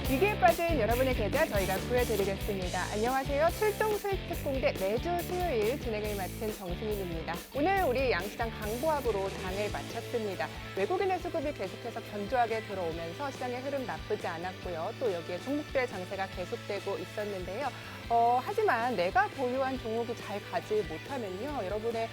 위기에 빠진 여러분의 계좌 저희가 구해드리겠습니다. 안녕하세요. 출동 수익 특공대 매주 수요일 진행을 맡은 정승인입니다. 오늘 우리 양시장 강보합으로 장을 마쳤습니다. 외국인의 수급이 계속해서 견조하게 들어오면서 시장의 흐름 나쁘지 않았고요. 또 여기에 종목별 장세가 계속되고 있었는데요. 하지만 내가 보유한 종목이 잘 가지 못하면요. 여러분의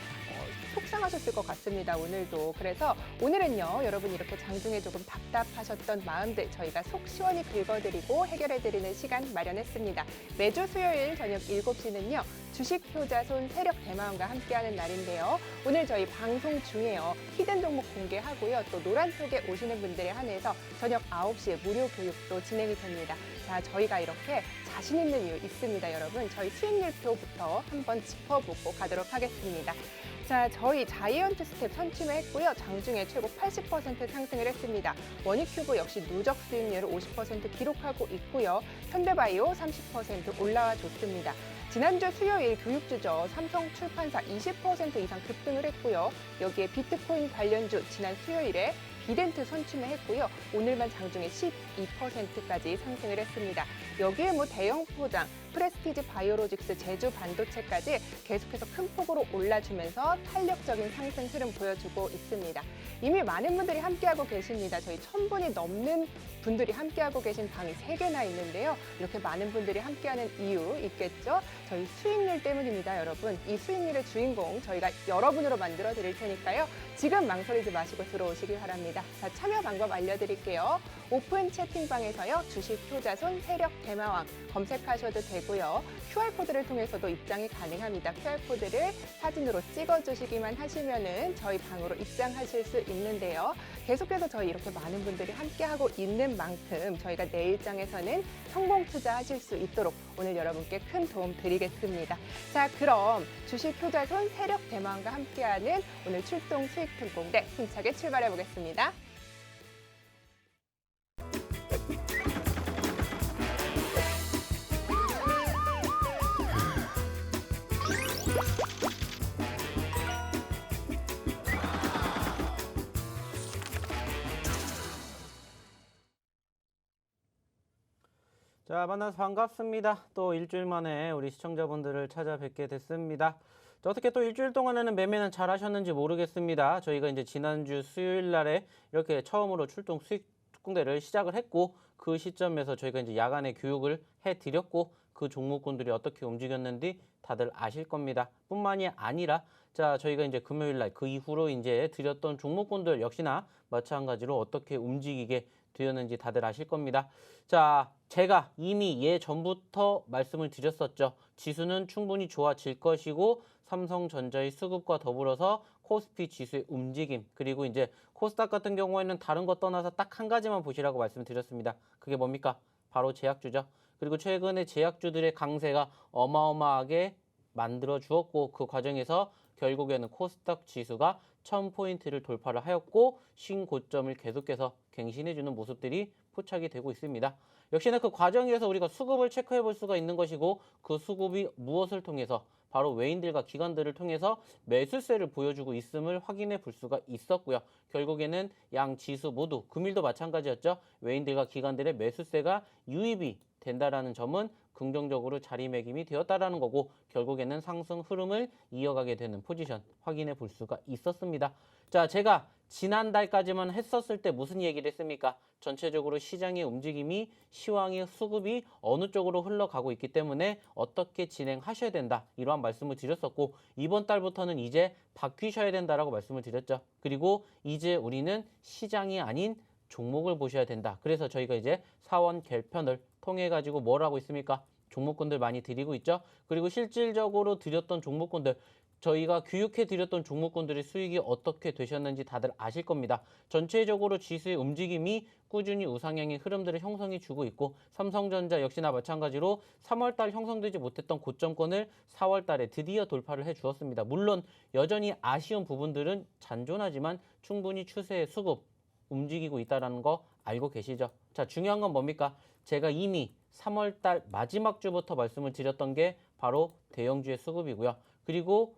속상하셨을 것 같습니다. 오늘도. 그래서 오늘은요. 여러분이 이렇게 장중에 조금 답답하셨던 마음들 저희가 속 시원히 긁어드리고 해결해드리는 시간 마련했습니다. 매주 수요일 저녁 7시는요. 주식 효자손 세력 대마왕과 함께하는 날인데요. 오늘 저희 방송 중에요. 히든 종목 공개하고요. 또 노란 속에 오시는 분들에 한해서 저녁 9시에 무료 교육도 진행이 됩니다. 자, 저희가 이렇게 자신 있는 이유 있습니다, 여러분. 저희 수익률표부터 한번 짚어보고 가도록 하겠습니다. 자, 저희 자이언트 스텝 선취매했고요. 장중에 최고 80% 상승을 했습니다. 원익큐브 역시 누적 수익률을 50% 기록하고 있고요. 현대바이오 30% 올라와 줬습니다. 지난주 수요일 교육주죠. 삼성출판사 20% 이상 급등을 했고요. 여기에 비트코인 관련주 지난 수요일에 비덴트 선취매했고요. 오늘만 장중에 12%까지 상승을 했습니다. 여기에 대형 포장, 프레스티지 바이오로직스, 제주 반도체까지 계속해서 큰 폭으로 올라주면서 탄력적인 상승 흐름 보여주고 있습니다. 이미 많은 분들이 함께하고 계십니다. 저희 1000분이 넘는 분들이 함께하고 계신 방이 3개나 있는데요. 이렇게 많은 분들이 함께하는 이유 있겠죠? 저희 수익률 때문입니다, 여러분. 이 수익률의 주인공 저희가 여러분으로 만들어 드릴 테니까요. 지금 망설이지 마시고 들어오시기 바랍니다. 자, 참여 방법 알려드릴게요. 오픈 채팅방에서요. 주식 효자손 세력 대마왕 검색하셔도 되고요. QR코드를 통해서도 입장이 가능합니다. QR코드를 사진으로 찍어주시기만 하시면은 저희 방으로 입장하실 수 있는데요. 계속해서 저희 이렇게 많은 분들이 함께하고 있는 만큼 저희가 내일장에서는 성공 투자하실 수 있도록 오늘 여러분께 큰 도움 드리겠습니다. 자, 그럼 주식 효자손 세력 대마왕과 함께하는 오늘 출동 수익 특공대 힘차게 출발해 보겠습니다. 자, 만나서 반갑습니다. 또 일주일 만에 우리 시청자분들을 찾아뵙게 됐습니다. 어떻게 또 일주일 동안에는 매매는 잘 하셨는지 모르겠습니다. 저희가 이제 지난주 수요일 날에 이렇게 처음으로 출동 수익 특공대를 시작을 했고, 그 시점에서 저희가 이제 야간에 교육을 해드렸고, 그 종목군들이 어떻게 움직였는지 다들 아실 겁니다. 뿐만이 아니라, 자, 저희가 이제 금요일 날 그 이후로 이제 드렸던 종목군들 역시나 마찬가지로 어떻게 움직이게 되었는지 다들 아실 겁니다. 자, 제가 이미 예전부터 말씀을 드렸었죠. 지수는 충분히 좋아질 것이고 삼성전자의 수급과 더불어서 코스피 지수의 움직임, 그리고 이제 코스닥 같은 경우에는 다른 것 떠나서 딱 한 가지만 보시라고 말씀드렸습니다. 그게 뭡니까? 바로 제약주죠. 그리고 최근에 제약주들의 강세가 어마어마하게 만들어 주었고, 그 과정에서 결국에는 코스닥 지수가 1000포인트를 돌파를 하였고 신고점을 계속해서 갱신해주는 모습들이 포착이 되고 있습니다. 역시나 그 과정에서 우리가 수급을 체크해 볼 수가 있는 것이고, 그 수급이 무엇을 통해서 바로 외인들과 기관들을 통해서 매수세를 보여주고 있음을 확인해 볼 수가 있었고요. 결국에는 양 지수 모두 금일도 마찬가지였죠. 외인들과 기관들의 매수세가 유입이 된다라는 점은 긍정적으로 자리매김이 되었다라는 거고, 결국에는 상승 흐름을 이어가게 되는 포지션 확인해 볼 수가 있었습니다. 자, 제가 지난달까지만 했었을 때 무슨 얘기를 했습니까? 전체적으로 시장의 움직임이, 시황의 수급이 어느 쪽으로 흘러가고 있기 때문에 어떻게 진행하셔야 된다, 이러한 말씀을 드렸었고, 이번 달부터는 이제 바뀌셔야 된다라고 말씀을 드렸죠. 그리고 이제 우리는 시장이 아닌 종목을 보셔야 된다. 그래서 저희가 이제 사원 개편을 통해 가지고 뭘 하고 있습니까? 종목군들 많이 드리고 있죠. 그리고 실질적으로 드렸던 종목군들, 저희가 교육해 드렸던 종목군들의 수익이 어떻게 되셨는지 다들 아실 겁니다. 전체적으로 지수의 움직임이 꾸준히 우상향의 흐름들을 형성해 주고 있고, 삼성전자 역시나 마찬가지로 3월달 형성되지 못했던 고점권을 4월달에 드디어 돌파를 해 주었습니다. 물론 여전히 아쉬운 부분들은 잔존하지만 충분히 추세의 수급 움직이고 있다는 거 알고 계시죠? 자, 중요한 건 뭡니까? 제가 이미 3월달 마지막 주부터 말씀을 드렸던 게 바로 대형주의 수급이고요. 그리고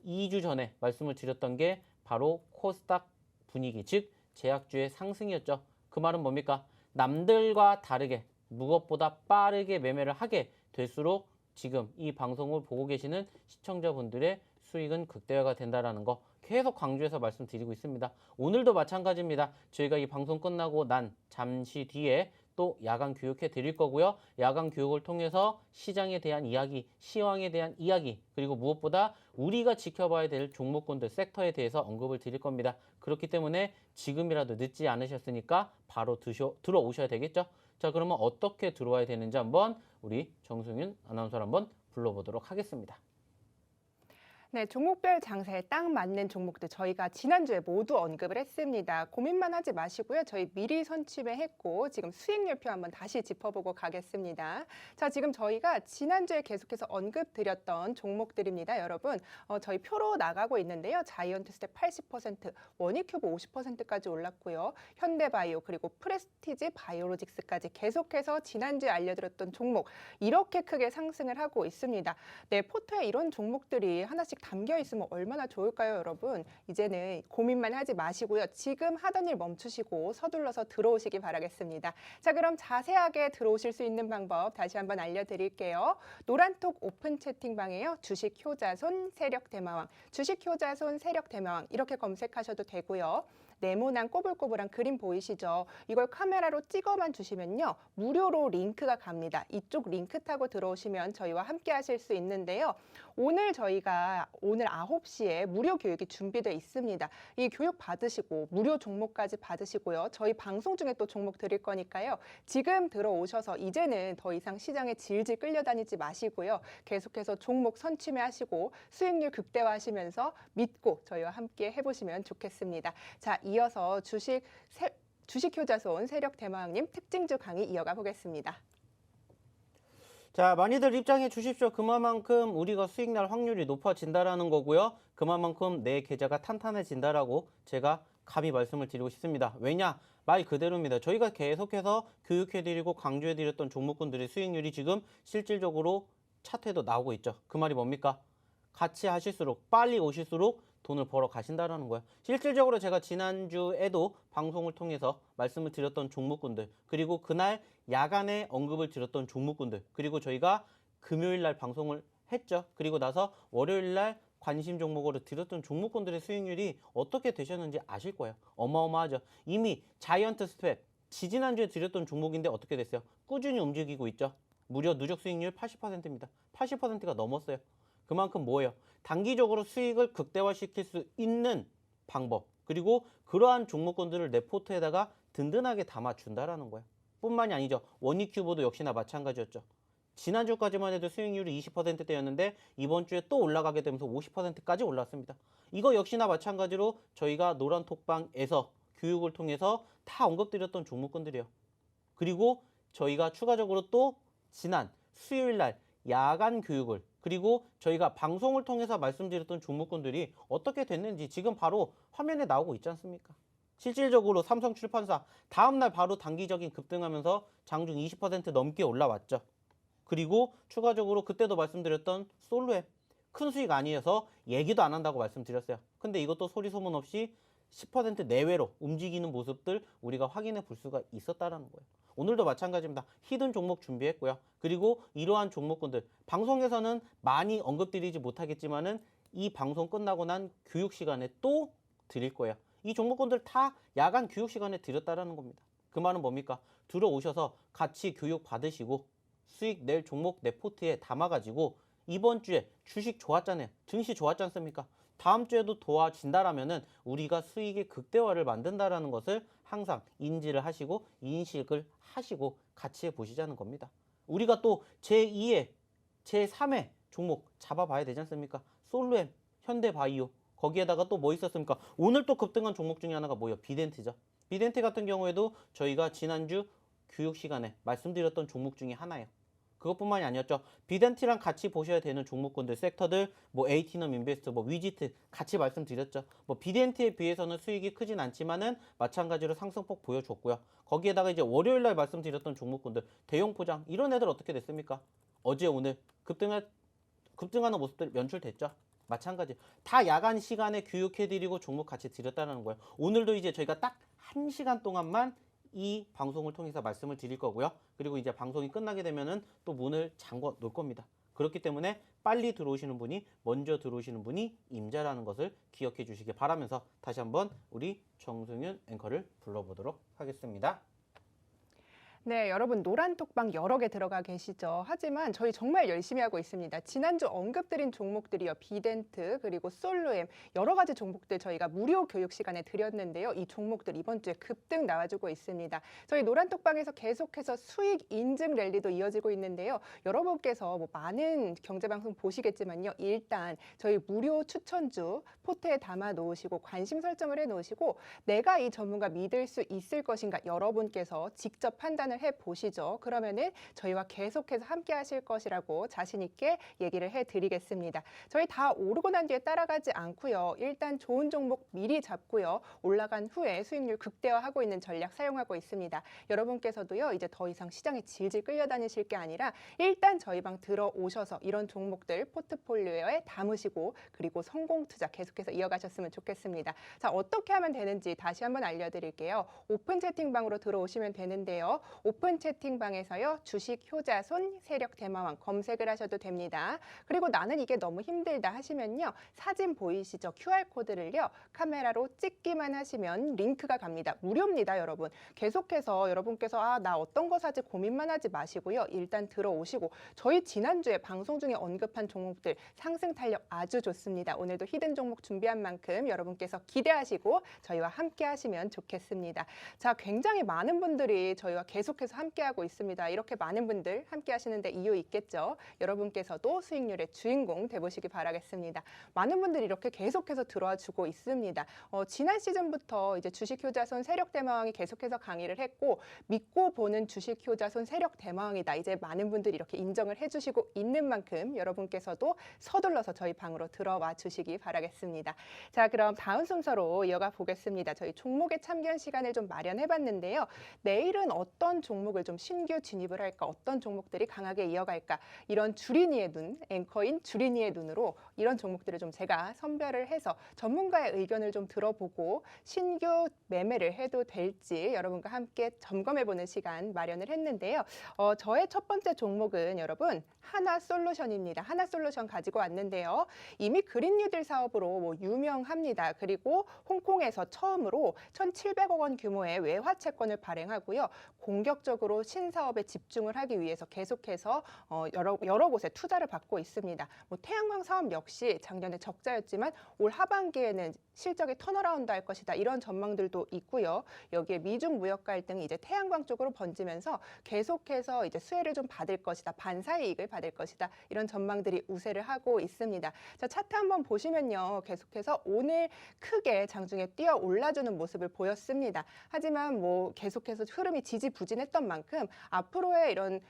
2주 전에 말씀을 드렸던 게 바로 코스닥 분위기, 즉 제약주의 상승이었죠. 그 말은 뭡니까? 남들과 다르게 무엇보다 빠르게 매매를 하게 될수록 지금 이 방송을 보고 계시는 시청자분들의 수익은 극대화가 된다라는 거 계속 강조해서 말씀드리고 있습니다. 오늘도 마찬가지입니다. 저희가 이 방송 끝나고 난 잠시 뒤에 또 야간 교육해 드릴 거고요. 야간 교육을 통해서 시장에 대한 이야기, 시황에 대한 이야기, 그리고 무엇보다 우리가 지켜봐야 될 종목군들, 섹터에 대해서 언급을 드릴 겁니다. 그렇기 때문에 지금이라도 늦지 않으셨으니까 바로 들어오셔야 되겠죠. 자, 그러면 어떻게 들어와야 되는지 한번 우리 정승윤 아나운서를 한번 불러보도록 하겠습니다. 네, 종목별 장세에 딱 맞는 종목들 저희가 지난주에 모두 언급을 했습니다. 고민만 하지 마시고요. 저희 미리 선취매했고 지금 수익률표 한번 다시 짚어보고 가겠습니다. 자, 지금 저희가 지난주에 계속해서 언급드렸던 종목들입니다. 여러분, 저희 표로 나가고 있는데요. 자이언트스텝 80%, 원익큐브 50%까지 올랐고요. 현대바이오 그리고 프레스티지 바이오로직스까지 계속해서 지난주에 알려드렸던 종목 이렇게 크게 상승을 하고 있습니다. 네, 포트에 이런 종목들이 하나씩 담겨 있으면 얼마나 좋을까요, 여러분? 이제는 고민만 하지 마시고요. 지금 하던 일 멈추시고 서둘러서 들어오시기 바라겠습니다. 자, 그럼 자세하게 들어오실 수 있는 방법 다시 한번 알려드릴게요. 노란톡 오픈 채팅방에요. 주식 효자손 세력 대마왕, 주식 효자손 세력 대마왕 이렇게 검색하셔도 되고요. 네모난 꼬불꼬불한 그림 보이시죠? 이걸 카메라로 찍어만 주시면요. 무료로 링크가 갑니다. 이쪽 링크 타고 들어오시면 저희와 함께 하실 수 있는데요. 오늘 저희가 오늘 9시에 무료 교육이 준비되어 있습니다. 이 교육 받으시고 무료 종목까지 받으시고요. 저희 방송 중에 또 종목 드릴 거니까요. 지금 들어오셔서 이제는 더 이상 시장에 질질 끌려다니지 마시고요. 계속해서 종목 선취매 하시고 수익률 극대화하시면서 믿고 저희와 함께 해보시면 좋겠습니다. 자, 이어서 주식 효자손 세력 대마왕님 특징주 강의 이어가 보겠습니다. 자, 많이들 입장해 주십시오. 그만큼 우리가 수익 날 확률이 높아진다라는 거고요. 그만큼 내 계좌가 탄탄해진다라고 제가 감히 말씀을 드리고 싶습니다. 왜냐? 말 그대로입니다. 저희가 계속해서 교육해드리고 강조해드렸던 종목군들의 수익률이 지금 실질적으로 차트에도 나오고 있죠. 그 말이 뭡니까? 같이 하실수록 빨리 오실수록 돈을 벌어 가신다라는 거예요. 실질적으로 제가 지난주에도 방송을 통해서 말씀을 드렸던 종목군들, 그리고 그날 야간에 언급을 드렸던 종목군들, 그리고 저희가 금요일 날 방송을 했죠. 그리고 나서 월요일 날 관심 종목으로 드렸던 종목군들의 수익률이 어떻게 되셨는지 아실 거예요. 어마어마하죠. 이미 자이언트 스텝, 지지난주에 드렸던 종목인데 어떻게 됐어요? 꾸준히 움직이고 있죠. 무려 누적 수익률 80%입니다. 80%가 넘었어요. 그만큼 뭐예요? 단기적으로 수익을 극대화시킬 수 있는 방법, 그리고 그러한 종목군들을 내 포트에다가 든든하게 담아준다라는 거예요. 뿐만이 아니죠. 원익큐브도 역시나 마찬가지였죠. 지난주까지만 해도 수익률이 20%대였는데 이번 주에 또 올라가게 되면서 50%까지 올랐습니다. 이거 역시나 마찬가지로 저희가 노란톡방에서 교육을 통해서 다 언급드렸던 종목군들이에요. 그리고 저희가 추가적으로 또 지난 수요일 날 야간 교육을, 그리고 저희가 방송을 통해서 말씀드렸던 종목군들이 어떻게 됐는지 지금 바로 화면에 나오고 있지 않습니까? 실질적으로 삼성출판사 다음날 바로 단기적인 급등하면서 장중 20% 넘게 올라왔죠. 그리고 추가적으로 그때도 말씀드렸던 솔로앱 큰 수익 아니어서 얘기도 안 한다고 말씀드렸어요. 근데 이것도 소리 소문 없이 10% 내외로 움직이는 모습들 우리가 확인해 볼 수가 있었다라는 거예요. 오늘도 마찬가지입니다. 히든 종목 준비했고요. 그리고 이러한 종목군들 방송에서는 많이 언급드리지 못하겠지만은 이 방송 끝나고 난 교육 시간에 또 드릴 거예요. 이 종목군들 다 야간 교육 시간에 드렸다라는 겁니다. 그 말은 뭡니까? 들어오셔서 같이 교육 받으시고 수익 낼 종목 내 포트에 담아가지고 이번 주에 주식 좋았잖아요. 증시 좋았지 않습니까? 다음 주에도 도와진다라면은 우리가 수익의 극대화를 만든다라는 것을 항상 인지를 하시고 인식을 하시고 같이 해보시자는 겁니다. 우리가 또 제2의, 제3의 종목 잡아봐야 되지 않습니까? 솔루엠, 현대바이오, 거기에다가 또 뭐 있었습니까? 오늘 또 급등한 종목 중에 하나가 뭐예요? 비덴트죠. 비덴트 같은 경우에도 저희가 지난주 교육 시간에 말씀드렸던 종목 중에 하나예요. 그것뿐만이 아니었죠. 비덴트랑 같이 보셔야 되는 종목군들, 섹터들, 뭐 에이티넘 인베스트, 뭐 위지트 같이 말씀드렸죠. 뭐 비덴트에 비해서는 수익이 크진 않지만은 마찬가지로 상승폭 보여줬고요. 거기에다가 이제 월요일 날 말씀드렸던 종목군들, 대형 포장 이런 애들 어떻게 됐습니까? 어제 오늘 급등하는 모습들 연출됐죠. 마찬가지. 다 야간 시간에 교육해드리고 종목 같이 드렸다는 거예요. 오늘도 이제 저희가 딱 1시간 동안만 이 방송을 통해서 말씀을 드릴 거고요. 그리고 이제 방송이 끝나게 되면은 또 문을 잠궈 놓을 겁니다. 그렇기 때문에 빨리 들어오시는 분이, 먼저 들어오시는 분이 임자라는 것을 기억해 주시기 바라면서 다시 한번 우리 정승윤 앵커를 불러보도록 하겠습니다. 네, 여러분 노란톡방 여러 개 들어가 계시죠? 하지만 저희 정말 열심히 하고 있습니다. 지난주 언급드린 종목들이요. 비덴트 그리고 솔로엠 여러 가지 종목들 저희가 무료 교육 시간에 드렸는데요. 이 종목들 이번 주에 급등 나와주고 있습니다. 저희 노란톡방에서 계속해서 수익 인증 랠리도 이어지고 있는데요. 여러분께서 뭐 많은 경제방송 보시겠지만요. 일단 저희 무료 추천주 포트에 담아 놓으시고 관심 설정을 해 놓으시고 내가 이 전문가 믿을 수 있을 것인가 여러분께서 직접 판단을 해 보시죠. 그러면은 저희와 계속해서 함께 하실 것이라고 자신 있게 얘기를 해 드리겠습니다. 저희 다 오르고 난 뒤에 따라가지 않고요. 일단 좋은 종목 미리 잡고요. 올라간 후에 수익률 극대화하고 있는 전략 사용하고 있습니다. 여러분께서도요. 이제 더 이상 시장에 질질 끌려다니실 게 아니라 일단 저희 방 들어오셔서 이런 종목들 포트폴리오에 담으시고 그리고 성공 투자 계속해서 이어가셨으면 좋겠습니다. 자, 어떻게 하면 되는지 다시 한번 알려드릴게요. 오픈 채팅방으로 들어오시면 되는데요. 오픈 채팅방에서요. 주식 효자손 세력 대마왕 검색을 하셔도 됩니다. 그리고 나는 이게 너무 힘들다 하시면요. 사진 보이시죠? QR코드를요. 카메라로 찍기만 하시면 링크가 갑니다. 무료입니다, 여러분. 계속해서 여러분께서 나 어떤 거 사지 고민만 하지 마시고요. 일단 들어오시고 저희 지난주에 방송 중에 언급한 종목들 상승 탄력 아주 좋습니다. 오늘도 히든 종목 준비한 만큼 여러분께서 기대하시고 저희와 함께 하시면 좋겠습니다. 자, 굉장히 많은 분들이 저희와 계속해서 함께하고 있습니다. 이렇게 많은 분들 함께 하시는데 이유 있겠죠. 여러분께서도 수익률의 주인공 돼보시기 바라겠습니다. 많은 분들이 이렇게 계속해서 들어와 주고 있습니다. 지난 시즌부터 이제 주식 효자손 세력 대마왕이 계속해서 강의를 했고 믿고 보는 주식 효자손 세력 대마왕이다. 이제 많은 분들이 이렇게 인정을 해주시고 있는 만큼 여러분께서도 서둘러서 저희 방으로 들어와 주시기 바라겠습니다. 자, 그럼 다음 순서로 이어가 보겠습니다. 저희 종목의 참견 시간을 좀 마련해봤는데요. 내일은 어떤 종목을 좀 신규 진입을 할까? 어떤 종목들이 강하게 이어갈까? 이런 주린이의 눈, 앵커인 주린이의 눈으로 이런 종목들을 좀 제가 선별을 해서 전문가의 의견을 좀 들어보고 신규 매매를 해도 될지 여러분과 함께 점검해보는 시간 마련을 했는데요. 저의 첫 번째 종목은 여러분 하나솔루션입니다. 하나솔루션 가지고 왔는데요. 이미 그린 뉴딜 사업으로 뭐 유명합니다. 그리고 홍콩에서 처음으로 1,700억 원 규모의 외화 채권을 발행하고요. 공격적으로 신사업에 집중을 하기 위해서 계속해서 여러 곳에 투자를 받고 있습니다. 뭐 태양광 사업 역시 작년에 적자였지만 올 하반기에는 실적이 턴어라운드 할 것이다. 이런 전망들도 있고요. 여기에 미중 무역 갈등이 이제 태양광 쪽으로 번지면서 계속해서 이제 수혜를 좀 받을 것이다. 반사의 이익을 받을 것이다. 이런 전망들이 우세를 하고 있습니다. 자, 차트 한번 보시면요. 계속해서 오늘 크게 장중에 뛰어 올라주는 모습을 보였습니다. 하지만 뭐 계속해서 흐름이 지지부진했던 만큼 앞으로의 이런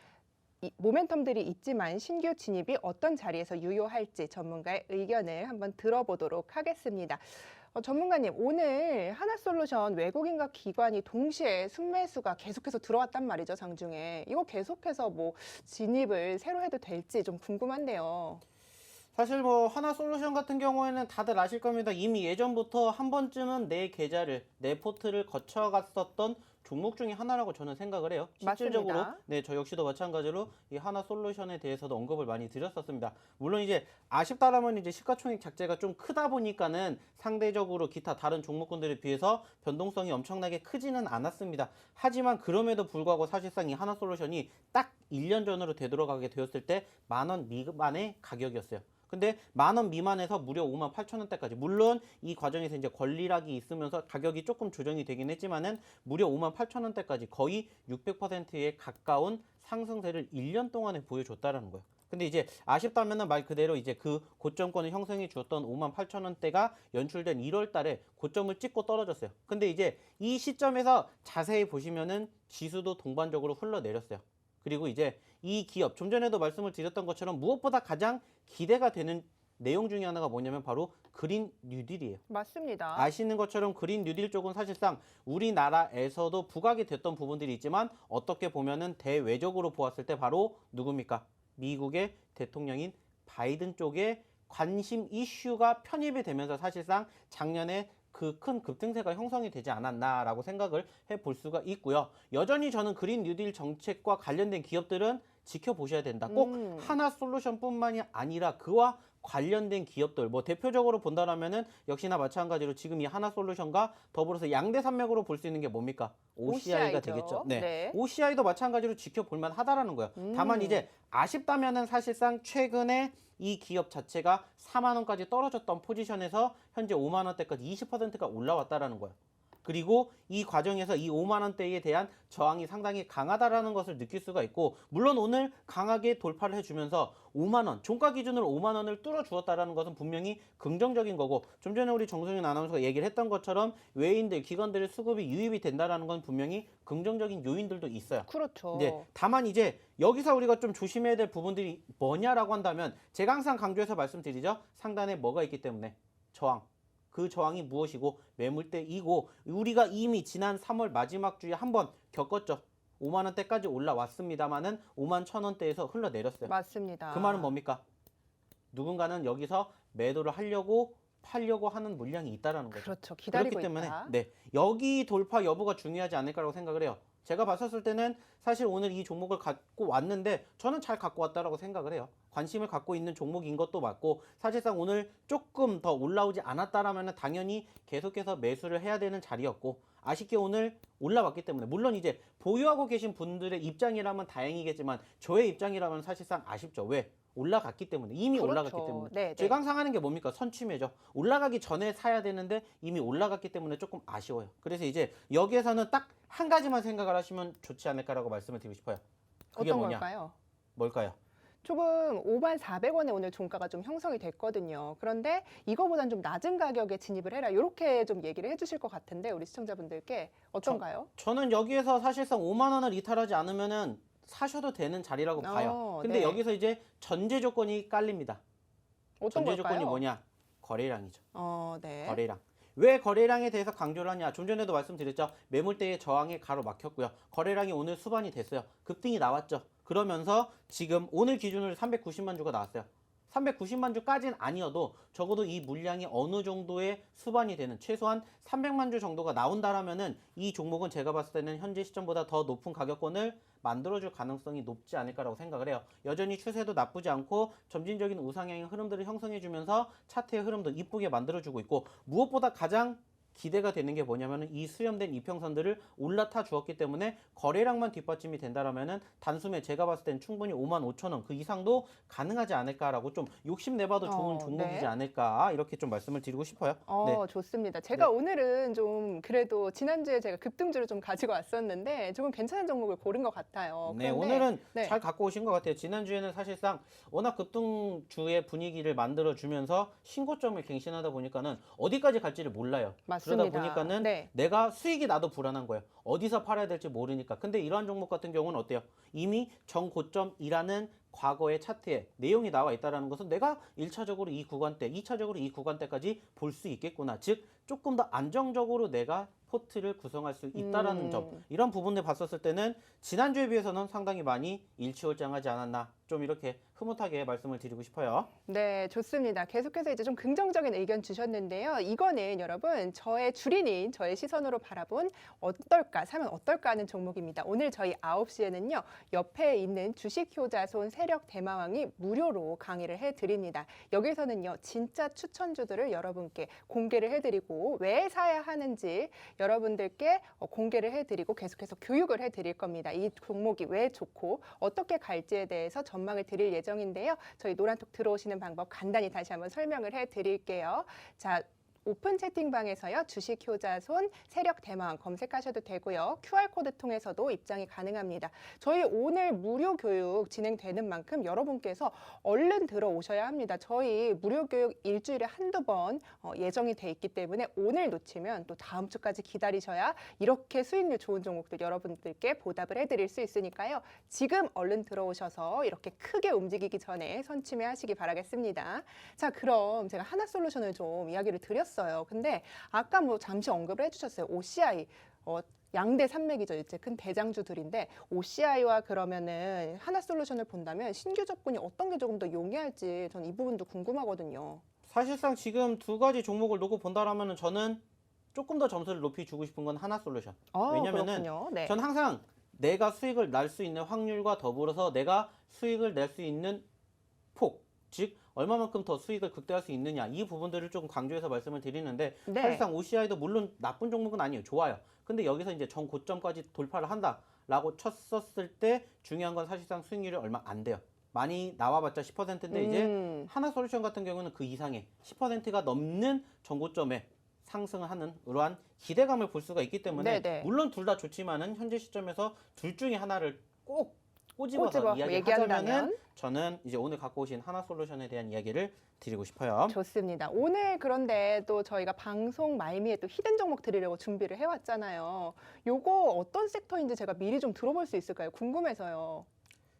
모멘텀들이 있지만 신규 진입이 어떤 자리에서 유효할지 전문가의 의견을 한번 들어보도록 하겠습니다. 전문가님, 오늘 하나솔루션 외국인과 기관이 동시에 순매수가 계속해서 들어왔단 말이죠, 장중에. 이거 계속해서 뭐 진입을 새로 해도 될지 좀 궁금한데요. 사실 뭐 하나솔루션 같은 경우에는 다들 아실 겁니다. 이미 예전부터 한 번쯤은 내 계좌를, 내 포트를 거쳐갔었던 종목 중에 하나라고 저는 생각을 해요. 실질적으로 맞습니다. 네, 저 역시도 마찬가지로 이 하나솔루션에 대해서도 언급을 많이 드렸었습니다. 물론 이제 아쉽다라면 이제 시가총액 자체가 좀 크다 보니까는 상대적으로 기타 다른 종목군들에 비해서 변동성이 엄청나게 크지는 않았습니다. 하지만 그럼에도 불구하고 사실상 이 하나솔루션이 딱 1년 전으로 되돌아가게 되었을 때 10,000원 미만의 가격이었어요. 근데 10,000원 미만에서 무려 58,000원대까지, 물론 이 과정에서 이제 권리락이 있으면서 가격이 조금 조정이 되긴 했지만은 무려 58,000원대까지 거의 600%에 가까운 상승세를 1년 동안에 보여줬다라는 거예요. 근데 이제 아쉽다면은 말 그대로 이제 그 고점권을 형성해 주었던 58,000원대가 연출된 1월 달에 고점을 찍고 떨어졌어요. 근데 이제 이 시점에서 자세히 보시면은 지수도 동반적으로 흘러내렸어요. 그리고 이제 이 기업, 좀 전에도 말씀을 드렸던 것처럼 무엇보다 가장 기대가 되는 내용 중에 하나가 뭐냐면 바로 그린 뉴딜이에요. 맞습니다. 아시는 것처럼 그린 뉴딜 쪽은 사실상 우리나라에서도 부각이 됐던 부분들이 있지만 어떻게 보면은 대외적으로 보았을 때 바로 누굽니까? 미국의 대통령인 바이든 쪽에 관심 이슈가 편입이 되면서 사실상 작년에 그 큰 급등세가 형성이 되지 않았나라고 생각을 해볼 수가 있고요. 여전히 저는 그린 뉴딜 정책과 관련된 기업들은 지켜보셔야 된다. 꼭 하나솔루션뿐만이 아니라 그와 관련된 기업들, 뭐 대표적으로 본다라면은 역시나 마찬가지로 지금 이 하나솔루션과 더불어서 양대 산맥으로 볼 수 있는 게 뭡니까? OCI가 OCI 죠. 되겠죠. 네. 네. OCI도 마찬가지로 지켜볼만 하다라는 거예요. 다만 이제 아쉽다면은 사실상 최근에 이 기업 자체가 4만 원까지 떨어졌던 포지션에서 현재 5만 원대까지 20%가 올라왔다라는 거예요. 그리고 이 과정에서 이 5만 원대에 대한 저항이 상당히 강하다라는 것을 느낄 수가 있고, 물론 오늘 강하게 돌파를 해주면서 5만 원, 종가 기준으로 5만 원을 뚫어주었다라는 것은 분명히 긍정적인 거고, 좀 전에 우리 정승윤 아나운서가 얘기를 했던 것처럼 외인들, 기관들의 수급이 유입이 된다라는 건 분명히 긍정적인 요인들도 있어요. 그렇죠. 네, 다만 이제 여기서 우리가 좀 조심해야 될 부분들이 뭐냐라고 한다면, 제가 항상 강조해서 말씀드리죠. 상단에 뭐가 있기 때문에 저항. 그 저항이 무엇이고 매물대이고, 우리가 이미 지난 3월 마지막 주에 한번 겪었죠. 5만 원대까지 올라왔습니다만은 5만 1,000원대에서 흘러내렸어요. 맞습니다. 그 말은 뭡니까? 누군가는 여기서 매도를 하려고 팔려고 하는 물량이 있다라는 거죠. 그렇죠. 기다리고 그렇기 때문에 있다. 네, 여기 돌파 여부가 중요하지 않을까라고 생각을 해요. 제가 봤었을 때는 사실 오늘 이 종목을 갖고 왔는데 저는 잘 갖고 왔다라고 생각을 해요. 관심을 갖고 있는 종목인 것도 맞고, 사실상 오늘 조금 더 올라오지 않았다라면 당연히 계속해서 매수를 해야 되는 자리였고, 아쉽게 오늘 올라왔기 때문에, 물론 이제 보유하고 계신 분들의 입장이라면 다행이겠지만 저의 입장이라면 사실상 아쉽죠. 왜? 올라갔기 때문에, 이미 그렇죠. 올라갔기 때문에. 네, 제가 항상 하는 게 뭡니까? 선취매죠. 올라가기 전에 사야 되는데 이미 올라갔기 때문에 조금 아쉬워요. 그래서 이제 여기에서는 딱 한 가지만 생각을 하시면 좋지 않을까라고 말씀을 드리고 싶어요. 그게 어떤 뭐냐? 걸까요? 뭘까요? 조금 5만 400원에 오늘 종가가 좀 형성이 됐거든요. 그런데 이거보단 좀 낮은 가격에 진입을 해라. 이렇게 좀 얘기를 해주실 것 같은데, 우리 시청자분들께 어떤가요? 저는 여기에서 사실상 5만 원을 이탈하지 않으면은 사셔도 되는 자리라고 봐요. 근데 네. 여기서 이제 전제 조건이 깔립니다. 어떤 전제 걸까요? 조건이 뭐냐? 거래량이죠. 네. 거래량. 왜 거래량에 대해서 강조를 하냐? 좀 전에도 말씀드렸죠. 매물대의 저항에 가로막혔고요. 거래량이 오늘 수반이 됐어요. 급등이 나왔죠. 그러면서 지금 오늘 기준으로 390만 주가 나왔어요. 390만 주까지는 아니어도 적어도 이 물량이 어느 정도의 수반이 되는, 최소한 300만 주 정도가 나온다라면은 이 종목은 제가 봤을 때는 현재 시점보다 더 높은 가격권을 만들어줄 가능성이 높지 않을까라고 생각을 해요. 여전히 추세도 나쁘지 않고 점진적인 우상향의 흐름들을 형성해주면서 차트의 흐름도 이쁘게 만들어주고 있고, 무엇보다 가장 기대가 되는 게 뭐냐면은 이 수렴된 이평선들을 올라타 주었기 때문에 거래량만 뒷받침이 된다라면은 단숨에 제가 봤을 땐 충분히 5만 5천 원 그 이상도 가능하지 않을까라고, 좀 욕심내봐도 좋은 종목이지 네. 않을까, 이렇게 좀 말씀을 드리고 싶어요. 네. 좋습니다. 제가 오늘은 좀 그래도 지난주에 제가 급등주를 좀 가지고 왔었는데 조금 괜찮은 종목을 고른 것 같아요. 네, 그런데 오늘은 네. 잘 갖고 오신 것 같아요. 지난주에는 사실상 워낙 급등주의 분위기를 만들어주면서 신고점을 갱신하다 보니까는 어디까지 갈지를 몰라요. 맞습니다. 그러다 보니까는 네. 내가 수익이 나도 불안한 거예요. 어디서 팔아야 될지 모르니까. 근데 이러한 종목 같은 경우는 어때요? 이미 정고점이라는 과거의 차트에 내용이 나와 있다는 것은 내가 1차적으로 이 구간대, 2차적으로 이 구간대까지 볼 수 있겠구나. 즉 조금 더 안정적으로 내가 포트를 구성할 수 있다라는 점, 이런 부분을 봤었을 때는 지난주에 비해서는 상당히 많이 일취월장하지 않았나, 좀 이렇게 흐뭇하게 말씀을 드리고 싶어요. 네, 좋습니다. 계속해서 이제 좀 긍정적인 의견 주셨는데요. 이거는 여러분 저의 주린인 저의 시선으로 바라본 어떨까, 사면 어떨까 하는 종목입니다. 오늘 저희 9시에는요. 옆에 있는 주식효자손 세력 대마왕이 무료로 강의를 해드립니다. 여기서는요. 진짜 추천주들을 여러분께 공개를 해드리고 왜 사야 하는지 여러분들께 공개를 해드리고 계속해서 교육을 해드릴 겁니다. 이 종목이 왜 좋고 어떻게 갈지에 대해서 전망을 드릴 예정인데요. 저희 노란톡 들어오시는 방법 간단히 다시 한번 설명을 해드릴게요. 자, 오픈 채팅방에서요. 주식효자손 세력 대망 검색하셔도 되고요. QR코드 통해서도 입장이 가능합니다. 저희 오늘 무료 교육 진행되는 만큼 여러분께서 얼른 들어오셔야 합니다. 저희 무료 교육 일주일에 한두 번 예정이 돼 있기 때문에 오늘 놓치면 또 다음 주까지 기다리셔야 이렇게 수익률 좋은 종목들 여러분들께 보답을 해드릴 수 있으니까요. 지금 얼른 들어오셔서 이렇게 크게 움직이기 전에 선취매 하시기 바라겠습니다. 자, 그럼 제가 하나솔루션을 좀 이야기를 드렸어요. 근데 아까 뭐 잠시 언급을 해주셨어요. OCI 양대 산맥이죠. 이제 큰 대장주들인데 OCI와 그러면은 하나솔루션을 본다면 신규 접근이 어떤 게 조금 더 용이할지 전 이 부분도 궁금하거든요. 사실상 지금 두 가지 종목을 놓고 본다라면은 저는 조금 더 점수를 높이 주고 싶은 건 하나솔루션. 왜냐면은 그렇군요. 네. 전 항상 내가 수익을 낼 수 있는 확률과 더불어서 내가 수익을 낼 수 있는 폭, 즉 얼마만큼 더 수익을 극대화할 수 있느냐, 이 부분들을 조금 강조해서 말씀을 드리는데 네. 사실상 OCI도 물론 나쁜 종목은 아니에요. 좋아요. 근데 여기서 이제 전 고점까지 돌파를 한다라고 쳤었을 때 중요한 건 사실상 수익률이 얼마 안 돼요. 많이 나와봤자 10%인데 이제 하나솔루션 같은 경우는 그 이상의 10%가 넘는 전고점에 상승을 하는 그러한 기대감을 볼 수가 있기 때문에 네네. 물론 둘 다 좋지만은 현재 시점에서 둘 중에 하나를 꼭 꼬집어서 꼬집어 이야기를 얘기한다면? 하자면은 저는 이제 오늘 갖고 오신 하나솔루션에 대한 이야기를 드리고 싶어요. 좋습니다. 오늘 그런데 또 저희가 방송 말미에 또 히든 종목 드리려고 준비를 해왔잖아요. 요거 어떤 섹터인지 제가 미리 좀 들어볼 수 있을까요? 궁금해서요.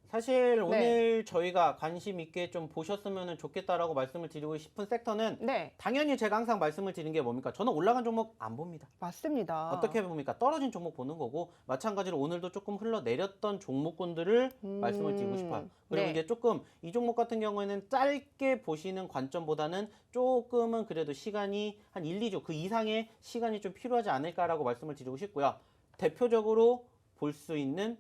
사실 오늘 저희가 관심 있게 좀 보셨으면 좋겠다라고 말씀을 드리고 싶은 섹터는 네, 당연히 제가 항상 말씀을 드리는 게 뭡니까? 저는 올라간 종목 안 봅니다. 맞습니다. 어떻게 봅니까? 떨어진 종목 보는 거고 마찬가지로 오늘도 조금 흘러내렸던 종목군들을 말씀을 드리고 싶어요. 그리고 네. 이제 조금 이 종목 같은 경우에는 짧게 보시는 관점보다는 조금은 그래도 시간이 한 1, 2주 그 이상의 시간이 좀 필요하지 않을까라고 말씀을 드리고 싶고요. 대표적으로 볼 수 있는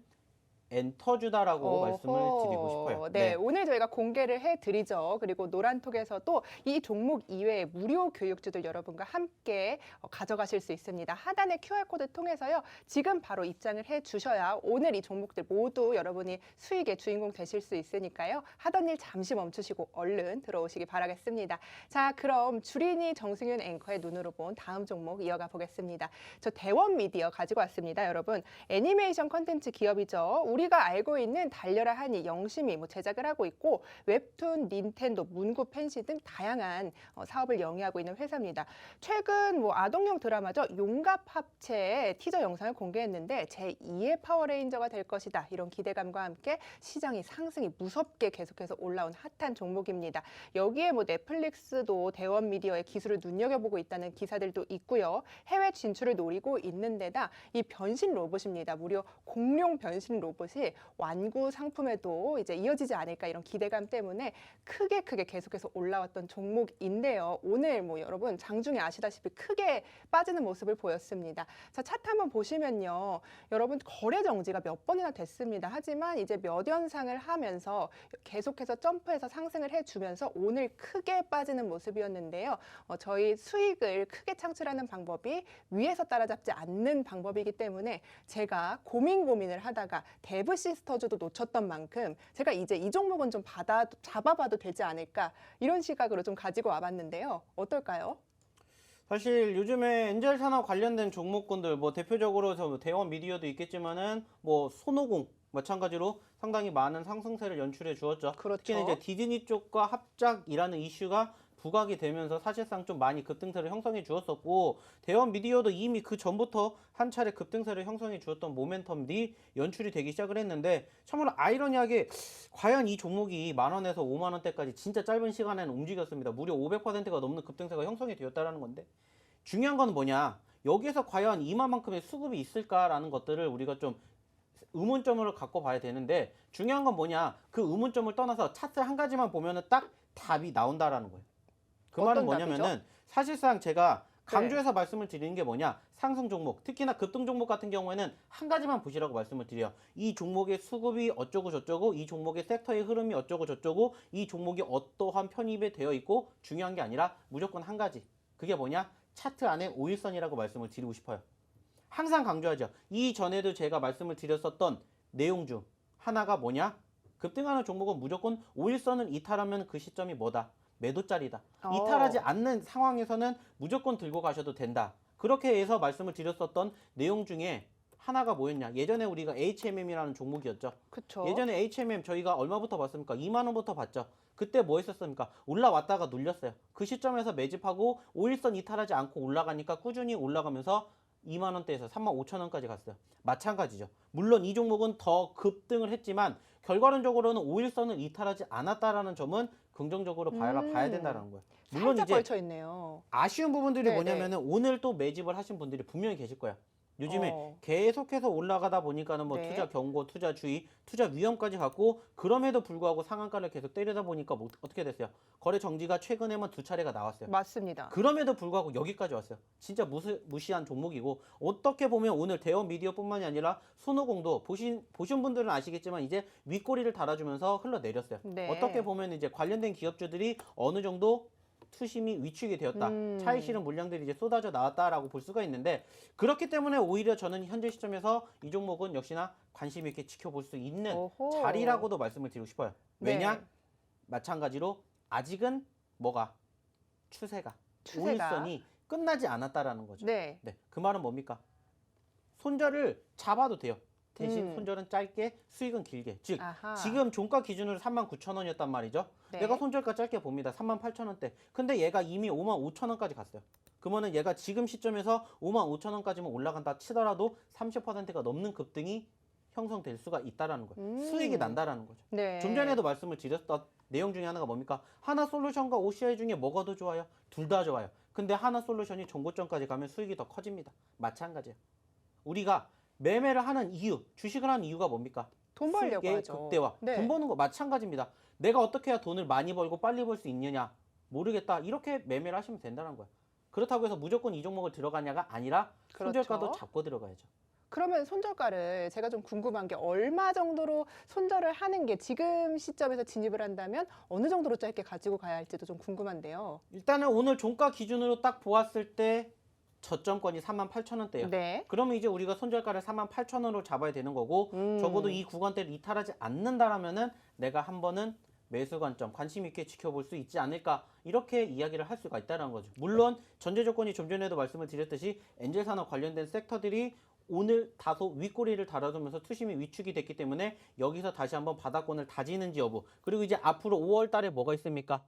엔터주다라고 말씀을 드리고 싶어요. 네, 오늘 저희가 공개를 해드리죠. 그리고 노란톡에서도 이 종목 이외에 무료 교육주들 여러분과 함께 가져가실 수 있습니다. 하단의 QR코드 통해서요. 지금 바로 입장을 해주셔야 오늘 이 종목들 모두 여러분이 수익의 주인공 되실 수 있으니까요. 하던 일 잠시 멈추시고 얼른 들어오시기 바라겠습니다. 자, 그럼 주린이 정승윤 앵커의 눈으로 본 다음 종목 이어가 보겠습니다. 저 대원 미디어 가지고 왔습니다. 여러분, 애니메이션 컨텐츠 기업이죠. 우리가 알고 있는 달려라 하니 영심이 제작을 하고 있고 웹툰, 닌텐도, 문구, 펜시 등 다양한 사업을 영위하고 있는 회사입니다. 최근 아동용 드라마죠. 용갑 합체의 티저 영상을 공개했는데 제2의 파워레인저가 될 것이다. 이런 기대감과 함께 시장이 상승이 무섭게 계속해서 올라온 핫한 종목입니다. 여기에 넷플릭스도 대원 미디어의 기술을 눈여겨보고 있다는 기사들도 있고요. 해외 진출을 노리고 있는 데다 이 변신 로봇입니다. 무려 공룡 변신 로봇이 완구 상품에도 이제 이어지지 않을까 이런 기대감 때문에 크게 계속해서 올라왔던 종목인데요. 오늘 여러분 장중에 아시다시피 크게 빠지는 모습을 보였습니다. 자, 차트 한번 보시면요. 여러분 거래 정지가 몇 번이나 됐습니다. 하지만 이제 몇 연상을 하면서 계속해서 점프해서 상승을 해주면서 오늘 크게 빠지는 모습이었는데요. 저희 수익을 크게 창출하는 방법이 위에서 따라잡지 않는 방법이기 때문에 제가 고민을 하다가 데브 시스터즈도 놓쳤던 만큼 제가 이제 이 종목은 좀 잡아봐도 되지 않을까 이런 시각으로 좀 가지고 와봤는데요. 어떨까요? 사실 요즘에 엔젤 산업 관련된 종목군들 대표적으로 대원 미디어도 있겠지만은 손오공 마찬가지로 상당히 많은 상승세를 연출해 주었죠. 그렇죠. 특히는 이제 디즈니 쪽과 합작이라는 이슈가 부각이 되면서 사실상 좀 많이 급등세를 형성해 주었었고 대원 미디어도 이미 그 전부터 한 차례 급등세를 형성해 주었던 모멘텀이 연출이 되기 시작을 했는데 참으로 아이러니하게 과연 이 종목이 10,000원에서 50,000원대까지 진짜 짧은 시간에는 움직였습니다. 무려 500%가 넘는 급등세가 형성이 되었다는 건데 중요한 건 뭐냐, 여기에서 과연 이만큼의 수급이 있을까라는 것들을 우리가 좀 의문점을 갖고 봐야 되는데 중요한 건 뭐냐, 그 의문점을 떠나서 차트 한 가지만 보면은 딱 답이 나온다라는 거예요. 그 말은 뭐냐면은 사실상 제가 강조해서 말씀을 드리는 게 뭐냐, 상승 종목, 특히나 급등 종목 같은 경우에는 한 가지만 보시라고 말씀을 드려요. 이 종목의 수급이 어쩌고 저쩌고, 이 종목의 섹터의 흐름이 어쩌고 저쩌고, 이 종목이 어떠한 편입이 되어 있고, 중요한 게 아니라 무조건 한 가지, 그게 뭐냐, 차트 안에 5일선이라고 말씀을 드리고 싶어요. 항상 강조하죠. 이전에도 제가 말씀을 드렸었던 내용 중 하나가 뭐냐, 급등하는 종목은 무조건 5일선을 이탈하면 그 시점이 뭐다, 매도짜리다. 이탈하지 않는 상황에서는 무조건 들고 가셔도 된다. 그렇게 해서 말씀을 드렸었던 내용 중에 하나가 뭐였냐, 예전에 우리가 HMM이라는 종목이었죠. 그쵸. 예전에 HMM 저희가 얼마부터 봤습니까? 20,000원부터 봤죠. 그때 뭐 했었습니까? 올라왔다가 눌렸어요. 그 시점에서 매집하고 5일선 이탈하지 않고 올라가니까 꾸준히 올라가면서 20,000원대에서 35,000원까지 갔어요. 마찬가지죠. 물론 이 종목은 더 급등을 했지만 결과론적으로는 5일선을 이탈하지 않았다라는 점은 긍정적으로 봐야 된다는 거예요. 물론 살짝 이제 걸쳐 있네요. 아쉬운 부분들이 네네. 뭐냐면은 오늘 또 매집을 하신 분들이 분명히 계실 거예요. 요즘에 계속해서 올라가다 보니까는 뭐 네. 투자 경고, 투자 주의, 투자 위험까지 갖고 그럼에도 불구하고 상한가를 계속 때리다 보니까 뭐 어떻게 됐어요? 거래 정지가 최근에만 2차례가 나왔어요. 맞습니다. 그럼에도 불구하고 여기까지 왔어요. 진짜 무시한 종목이고 어떻게 보면 오늘 대형 미디어뿐만이 아니라 손오공도 보신 분들은 아시겠지만 이제 윗꼬리를 달아주면서 흘러내렸어요. 네. 어떻게 보면 이제 관련된 기업주들이 어느 정도 투심이 위축이 되었다. 차익 실은 물량들이 이제 쏟아져 나왔다라고 볼 수가 있는데 그렇기 때문에 오히려 저는 현재 시점에서 이 종목은 역시나 관심 있게 지켜볼 수 있는 오호. 자리라고도 말씀을 드리고 싶어요. 왜냐? 네. 마찬가지로 아직은 뭐가 추세가 추세가. 우일선이 끝나지 않았다라는 거죠. 네. 네, 그 말은 뭡니까? 손절을 잡아도 돼요. 대신 손절은 짧게, 수익은 길게. 즉, 아하. 지금 종가 기준으로 39,000원이었단 말이죠. 네. 내가 손절가 짧게 봅니다. 38,000원대. 근데 얘가 이미 55,000원까지 갔어요. 그러면은 얘가 지금 시점에서 55,000원까지만 올라간다 치더라도 30%가 넘는 급등이 형성될 수가 있다라는 거예요. 수익이 난다라는 거죠. 네. 좀 전에도 말씀을 드렸던 내용 중에 하나가 뭡니까? 하나솔루션과 OCI 중에 뭐가 더 좋아요? 둘 다 좋아요. 근데 하나솔루션이 종고점까지 가면 수익이 더 커집니다. 마찬가지예요. 우리가 매매를 하는 이유, 주식을 하는 이유가 뭡니까? 돈 벌려고 수익의 하죠. 극대화. 네. 돈 버는 거 마찬가지입니다. 내가 어떻게 해야 돈을 많이 벌고 빨리 벌 수 있느냐? 모르겠다. 이렇게 매매를 하시면 된다는 거예요. 그렇다고 해서 무조건 이 종목을 들어가냐가 아니라 손절가도 그렇죠. 잡고 들어가야죠. 그러면 손절가를 제가 좀 궁금한 게 얼마 정도로 손절을 하는 게 지금 시점에서 진입을 한다면 어느 정도로 짧게 가지고 가야 할지도 좀 궁금한데요. 일단은 오늘 종가 기준으로 딱 보았을 때 저점권이 38,000원대예요. 네. 그러면 이제 우리가 손절가를 38,000원으로 잡아야 되는 거고 적어도 이 구간대를 이탈하지 않는다라면은 내가 한 번은 매수 관점 관심 있게 지켜볼 수 있지 않을까 이렇게 이야기를 할 수가 있다는 거죠. 물론 전제 조건이 좀 전에도 말씀을 드렸듯이 엔젤 산업 관련된 섹터들이 오늘 다소 윗꼬리를 달아두면서 투심이 위축이 됐기 때문에 여기서 다시 한번 바닥권을 다지는지 여부 그리고 이제 앞으로 5월 달에 뭐가 있습니까?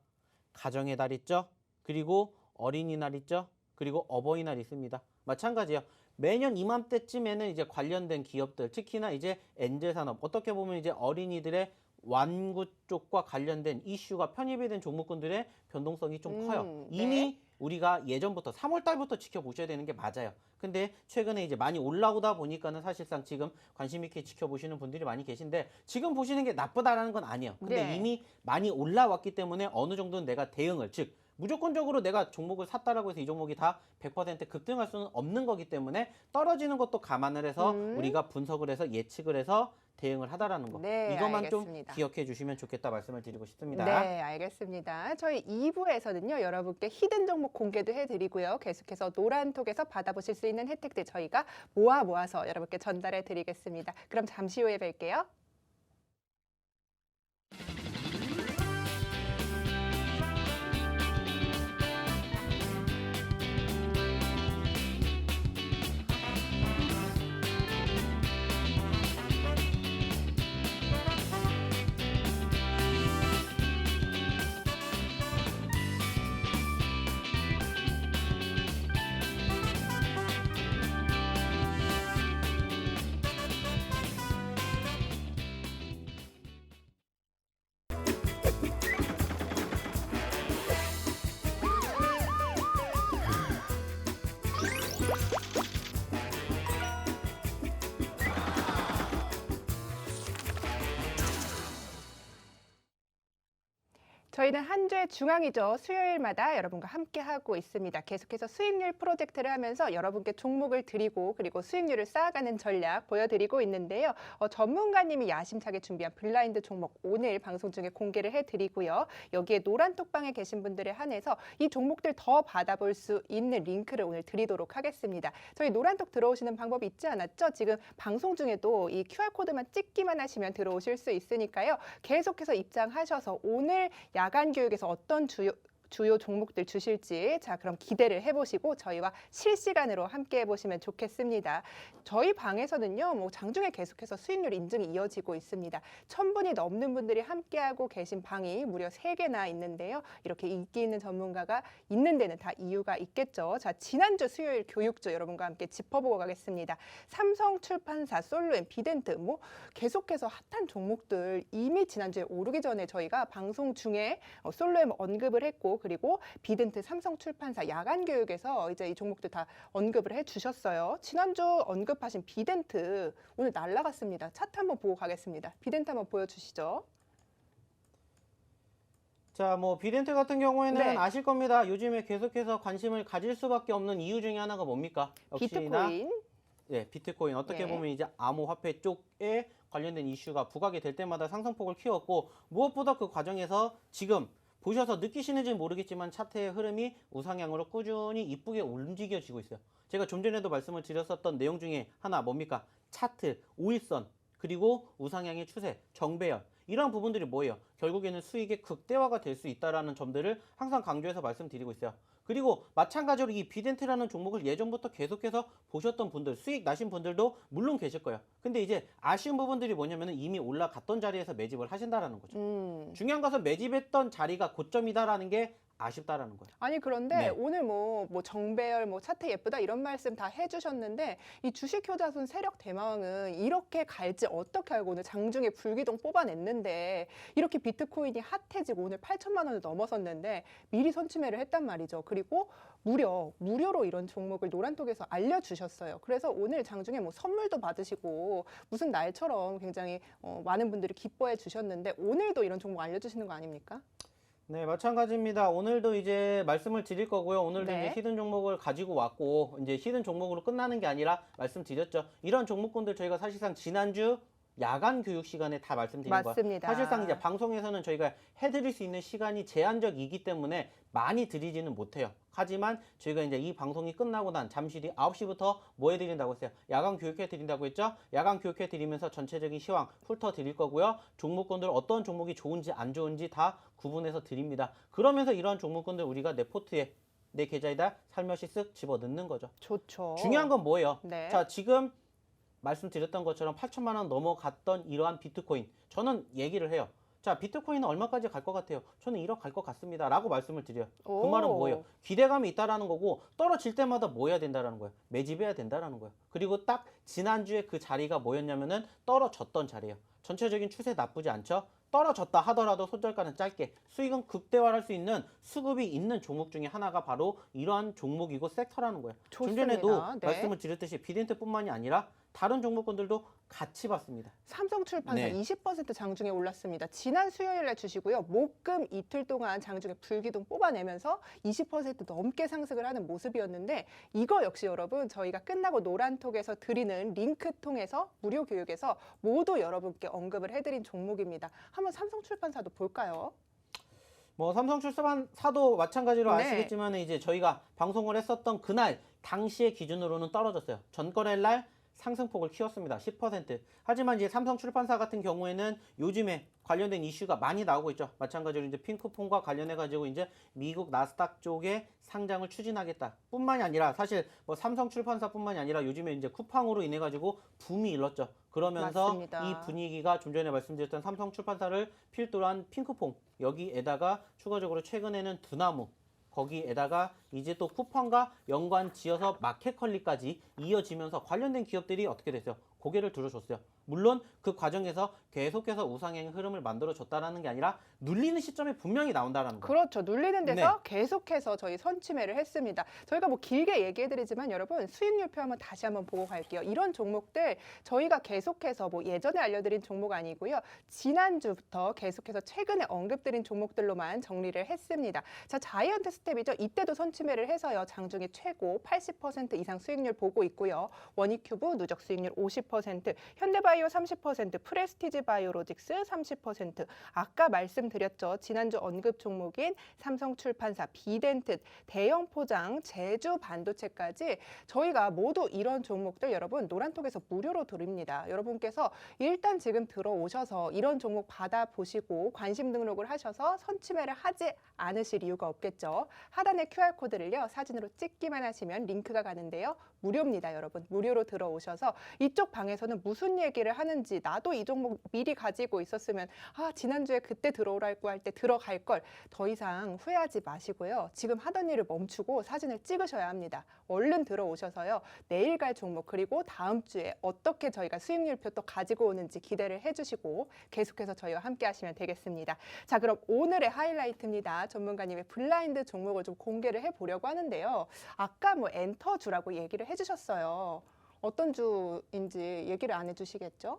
가정의 달 있죠? 그리고 어린이날 있죠? 그리고 어버이날 있습니다. 마찬가지예요. 매년 이맘때쯤에는 이제 관련된 기업들, 특히나 이제 엔젤 산업, 어떻게 보면 이제 어린이들의 완구 쪽과 관련된 이슈가 편입이 된 종목군들의 변동성이 좀 커요. 이미 네. 우리가 예전부터 3월 달부터 지켜보셔야 되는 게 맞아요. 근데 최근에 이제 많이 올라오다 보니까는 사실상 지금 관심 있게 지켜보시는 분들이 많이 계신데 지금 보시는 게 나쁘다라는 건 아니에요. 근데 네. 이미 많이 올라왔기 때문에 어느 정도는 내가 대응을, 즉 무조건적으로 내가 종목을 샀다라고 해서 이 종목이 다 100% 급등할 수는 없는 거기 때문에 떨어지는 것도 감안을 해서 우리가 분석을 해서 예측을 해서 대응을 하다라는 거. 네, 이것만 알겠습니다. 좀 기억해 주시면 좋겠다 말씀을 드리고 싶습니다. 네, 알겠습니다. 저희 2부에서는요, 여러분께 히든 종목 공개도 해드리고요. 계속해서 노란톡에서 받아보실 수 있는 혜택들 저희가 모아서 여러분께 전달해 드리겠습니다. 그럼 잠시 후에 뵐게요. 저희는 한 주의 중앙이죠. 수요일마다 여러분과 함께하고 있습니다. 계속해서 수익률 프로젝트를 하면서 여러분께 종목을 드리고 그리고 수익률을 쌓아가는 전략 보여드리고 있는데요. 전문가님이 야심차게 준비한 블라인드 종목 오늘 방송 중에 공개를 해드리고요. 여기에 노란톡방에 계신 분들에 한해서 이 종목들 더 받아볼 수 있는 링크를 오늘 드리도록 하겠습니다. 저희 노란톡 들어오시는 방법이 있지 않았죠? 지금 방송 중에도 이 QR코드만 찍기만 하시면 들어오실 수 있으니까요. 계속해서 입장하셔서 오늘 야간 교육에서 어떤 주요 종목들 주실지 자 그럼 기대를 해보시고 저희와 실시간으로 함께 해보시면 좋겠습니다. 저희 방에서는요 뭐 장중에 계속해서 수익률 인증이 이어지고 있습니다. 1000분이 넘는 분들이 함께하고 계신 방이 무려 3개나 있는데요. 이렇게 인기 있는 전문가가 있는 데는 다 이유가 있겠죠. 자 지난주 수요일 교육주 여러분과 함께 짚어보고 가겠습니다. 삼성출판사, 솔로엠, 비덴트 뭐 계속해서 핫한 종목들 이미 지난주에 오르기 전에 저희가 방송 중에 솔로엠 언급을 했고 그리고 비든트 삼성출판사 야간교육에서 이제 이 종목들 다 언급을 해주셨어요. 지난주 언급하신 비든트 오늘 날라갔습니다. 차트 한번 보고 가겠습니다. 비든트 한번 보여주시죠. 자, 뭐 비덴트 같은 경우에는 네. 아실 겁니다. 요즘에 계속해서 관심을 가질 수밖에 없는 이유 중에 하나가 뭡니까? 역시나 비트코인. 예, 비트코인 어떻게 네. 보면 이제 암호화폐 쪽에 관련된 이슈가 부각이 될 때마다 상승폭을 키웠고 무엇보다 그 과정에서 지금 보셔서 느끼시는지 모르겠지만 차트의 흐름이 우상향으로 꾸준히 이쁘게 움직여지고 있어요. 제가 좀 전에도 말씀을 드렸었던 내용 중에 하나 뭡니까? 차트, 5일선, 그리고 우상향의 추세, 정배열 이런 부분들이 뭐예요? 결국에는 수익의 극대화가 될 수 있다는 점들을 항상 강조해서 말씀드리고 있어요. 그리고 마찬가지로 이 비덴트라는 종목을 예전부터 계속해서 보셨던 분들, 수익 나신 분들도 물론 계실 거예요. 근데 이제 아쉬운 부분들이 뭐냐면 이미 올라갔던 자리에서 매집을 하신다라는 거죠. 중요한 것은 매집했던 자리가 고점이다라는 게 아쉽다라는 거예요. 아니 그런데 네. 오늘 뭐 정배열 차트 예쁘다 이런 말씀 다 해주셨는데 이 주식 효자손 세력 대망은 이렇게 갈지 어떻게 알고 오늘 장중에 불기둥 뽑아냈는데 이렇게 비트코인이 핫해지고 오늘 8천만 원을 넘어섰는데 미리 선취매를 했단 말이죠. 그리고 무료로 이런 종목을 노란톡에서 알려주셨어요. 그래서 오늘 장중에 뭐 선물도 받으시고 무슨 날처럼 굉장히 많은 분들이 기뻐해 주셨는데 오늘도 이런 종목 알려주시는 거 아닙니까? 네, 마찬가지입니다. 오늘도 이제 말씀을 드릴 거고요. 오늘도 네. 이제 히든 종목을 가지고 왔고, 이제 히든 종목으로 끝나는 게 아니라 말씀드렸죠. 이런 종목군들 저희가 사실상 지난주 야간 교육 시간에 다 말씀드린 거예요. 맞습니다. 사실상 이제 방송에서는 저희가 해드릴 수 있는 시간이 제한적이기 때문에 많이 드리지는 못해요. 하지만 저희가 이제 이 방송이 끝나고 난 잠시 뒤 9시부터 뭐 해드린다고 했어요? 야간 교육해 드린다고 했죠? 야간 교육해 드리면서 전체적인 시황 훑어 드릴 거고요. 종목군들 어떤 종목이 좋은지 안 좋은지 다 구분해서 드립니다. 그러면서 이러한 종목군들 우리가 내 포트에 내 계좌에다 살며시 쓱 집어넣는 거죠. 좋죠. 중요한 건 뭐예요? 네. 자, 지금 말씀드렸던 것처럼 8천만 원 넘어갔던 이러한 비트코인 저는 얘기를 해요. 자, 비트코인은 얼마까지 갈 것 같아요? 저는 1억 갈 것 같습니다 라고 말씀을 드려요. 그 오. 말은 뭐예요? 기대감이 있다라는 거고 떨어질 때마다 뭐 해야 된다라는 거예요. 매집해야 된다라는 거예요. 그리고 딱 지난주에 그 자리가 뭐였냐면은 떨어졌던 자리예요. 전체적인 추세 나쁘지 않죠? 떨어졌다 하더라도 손절가는 짧게 수익은 극대화할 수 있는 수급이 있는 종목 중에 하나가 바로 이러한 종목이고 섹터라는 거예요. 좀 좋습니다. 전에도 네. 말씀을 드렸듯이 비덴트뿐만이 아니라 다른 종목군들도 같이 봤습니다. 삼성출판사 네. 20% 장중에 올랐습니다. 지난 수요일에 주시고요. 목금 이틀 동안 장중에 불기둥 뽑아내면서 20% 넘게 상승을 하는 모습이었는데 이거 역시 여러분 저희가 끝나고 노란톡에서 드리는 링크 통해서 무료 교육에서 모두 여러분께 언급을 해드린 종목입니다. 한번 삼성출판사도 볼까요? 뭐 삼성출판사도 마찬가지로 네. 아시겠지만 이제 저희가 방송을 했었던 그날 당시의 기준으로는 떨어졌어요. 전거래일 날 상승폭을 키웠습니다. 10%. 하지만 이제 삼성출판사 같은 경우에는 요즘에 관련된 이슈가 많이 나오고 있죠. 마찬가지로 이제 핑크폰과 관련해 가지고 이제 미국 나스닥 쪽에 상장을 추진하겠다. 뿐만이 아니라 사실 뭐 삼성출판사뿐만이 아니라 요즘에 이제 쿠팡으로 인해 가지고 붐이 일었죠. 그러면서 맞습니다. 이 분위기가 좀 전에 말씀드렸던 삼성출판사를 필두로 한 핑크퐁 여기에다가 추가적으로 최근에는 두나무 거기에다가 이제 또 쿠팡과 연관 지어서 마켓컬리까지 이어지면서 관련된 기업들이 어떻게 됐어요? 고개를 들어줬어요. 물론 그 과정에서 계속해서 우상향의 흐름을 만들어줬다라는 게 아니라 눌리는 시점에 분명히 나온다라는 거예요. 그렇죠. 눌리는 데서 네. 계속해서 저희 선취매를 했습니다. 저희가 뭐 길게 얘기해드리지만 여러분 수익률표 한번 다시 한번 보고 갈게요. 이런 종목들 저희가 계속해서 뭐 예전에 알려드린 종목 아니고요. 지난주부터 계속해서 최근에 언급드린 종목들로만 정리를 했습니다. 자, 자이언트 스텝이죠. 이때도 선취매를 해서요. 장중에 최고 80% 이상 수익률 보고 있고요. 원익큐브 누적 수익률 50%, 현대바이오 30%, 프레스티지 바이오로직스 30%. 아까 말씀드렸죠. 지난주 언급 종목인 삼성출판사, 비덴트, 대형 포장, 제주 반도체까지 저희가 모두 이런 종목들 여러분 노란톡에서 무료로 드립니다. 여러분께서 일단 지금 들어오셔서 이런 종목 받아보시고 관심 등록을 하셔서 선취매를 하지 않으실 이유가 없겠죠. 하단에 QR코드 멤버들을요 사진으로 찍기만 하시면 링크가 가는데요. 무료입니다, 여러분. 무료로 들어오셔서 이쪽 방에서는 무슨 얘기를 하는지 나도 이 종목 미리 가지고 있었으면 지난주에 그때 들어오라고 할 때 들어갈 걸 더 이상 후회하지 마시고요. 지금 하던 일을 멈추고 사진을 찍으셔야 합니다. 얼른 들어오셔서요. 내일 갈 종목 그리고 다음 주에 어떻게 저희가 수익률표 또 가지고 오는지 기대를 해주시고 계속해서 저희와 함께 하시면 되겠습니다. 자, 그럼 오늘의 하이라이트입니다. 전문가님의 블라인드 종목을 좀 공개를 해보려고 하는데요. 아까 뭐 엔터주라고 얘기를 해주셨어요. 어떤 주인지 얘기를 안 해주시겠죠?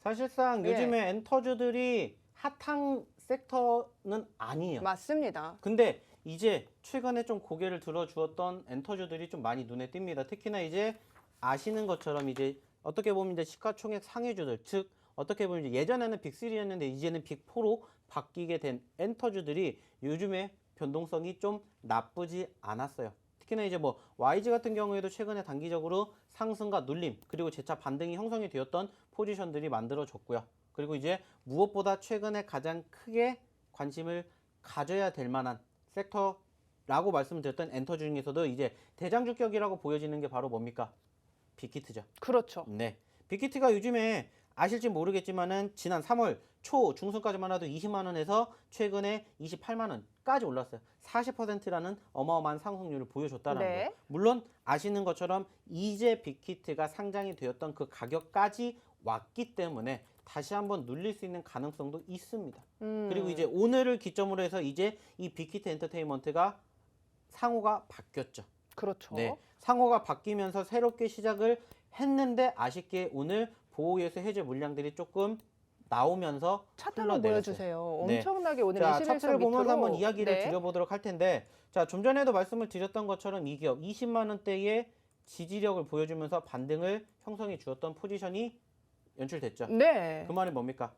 사실상 예. 요즘에 엔터주들이 핫한 섹터는 아니에요. 맞습니다. 근데 이제 최근에 좀 고개를 들어주었던 엔터주들이 좀 많이 눈에 띕니다. 특히나 이제 아시는 것처럼 이제 어떻게 보면 이제 시가총액 상위주들, 즉 어떻게 보면 이제 예전에는 빅3였는데 이제는 빅4로 바뀌게 된 엔터주들이 요즘에 변동성이 좀 나쁘지 않았어요. 특히나 이제 뭐 YG 같은 경우에도 최근에 단기적으로 상승과 눌림 그리고 재차 반등이 형성이 되었던 포지션들이 만들어졌고요. 그리고 이제 무엇보다 최근에 가장 크게 관심을 가져야 될 만한 섹터라고 말씀드렸던 엔터 중에서도 이제 대장주격이라고 보여지는 게 바로 뭡니까? 빅히트죠. 그렇죠. 네. 빅히트가 요즘에 아실지 모르겠지만은 지난 3월 초 중순까지만 해도 20만 원에서 최근에 28만 원까지 올랐어요. 40%라는 어마어마한 상승률을 보여줬다는 네. 거예요. 물론 아시는 것처럼 이제 빅히트가 상장이 되었던 그 가격까지 왔기 때문에 다시 한번 눌릴 수 있는 가능성도 있습니다. 그리고 이제 오늘을 기점으로 해서 이제 이 빅히트 엔터테인먼트가 상호가 바뀌었죠. 그렇죠. 네, 상호가 바뀌면서 새롭게 시작을 했는데 아쉽게 오늘 보호예수 해제 물량들이 조금 나오면서 차트 한번 흘러내렸어요. 보여주세요. 네. 엄청나게 오늘 자, 21선 차트를 밑으로. 보면서 한번 이야기를 네. 드려보도록 할 텐데, 자, 좀 전에도 말씀을 드렸던 것처럼 이 기업 20만 원대의 지지력을 보여주면서 반등을 형성해 주었던 포지션이 연출됐죠. 네. 그 말이 뭡니까?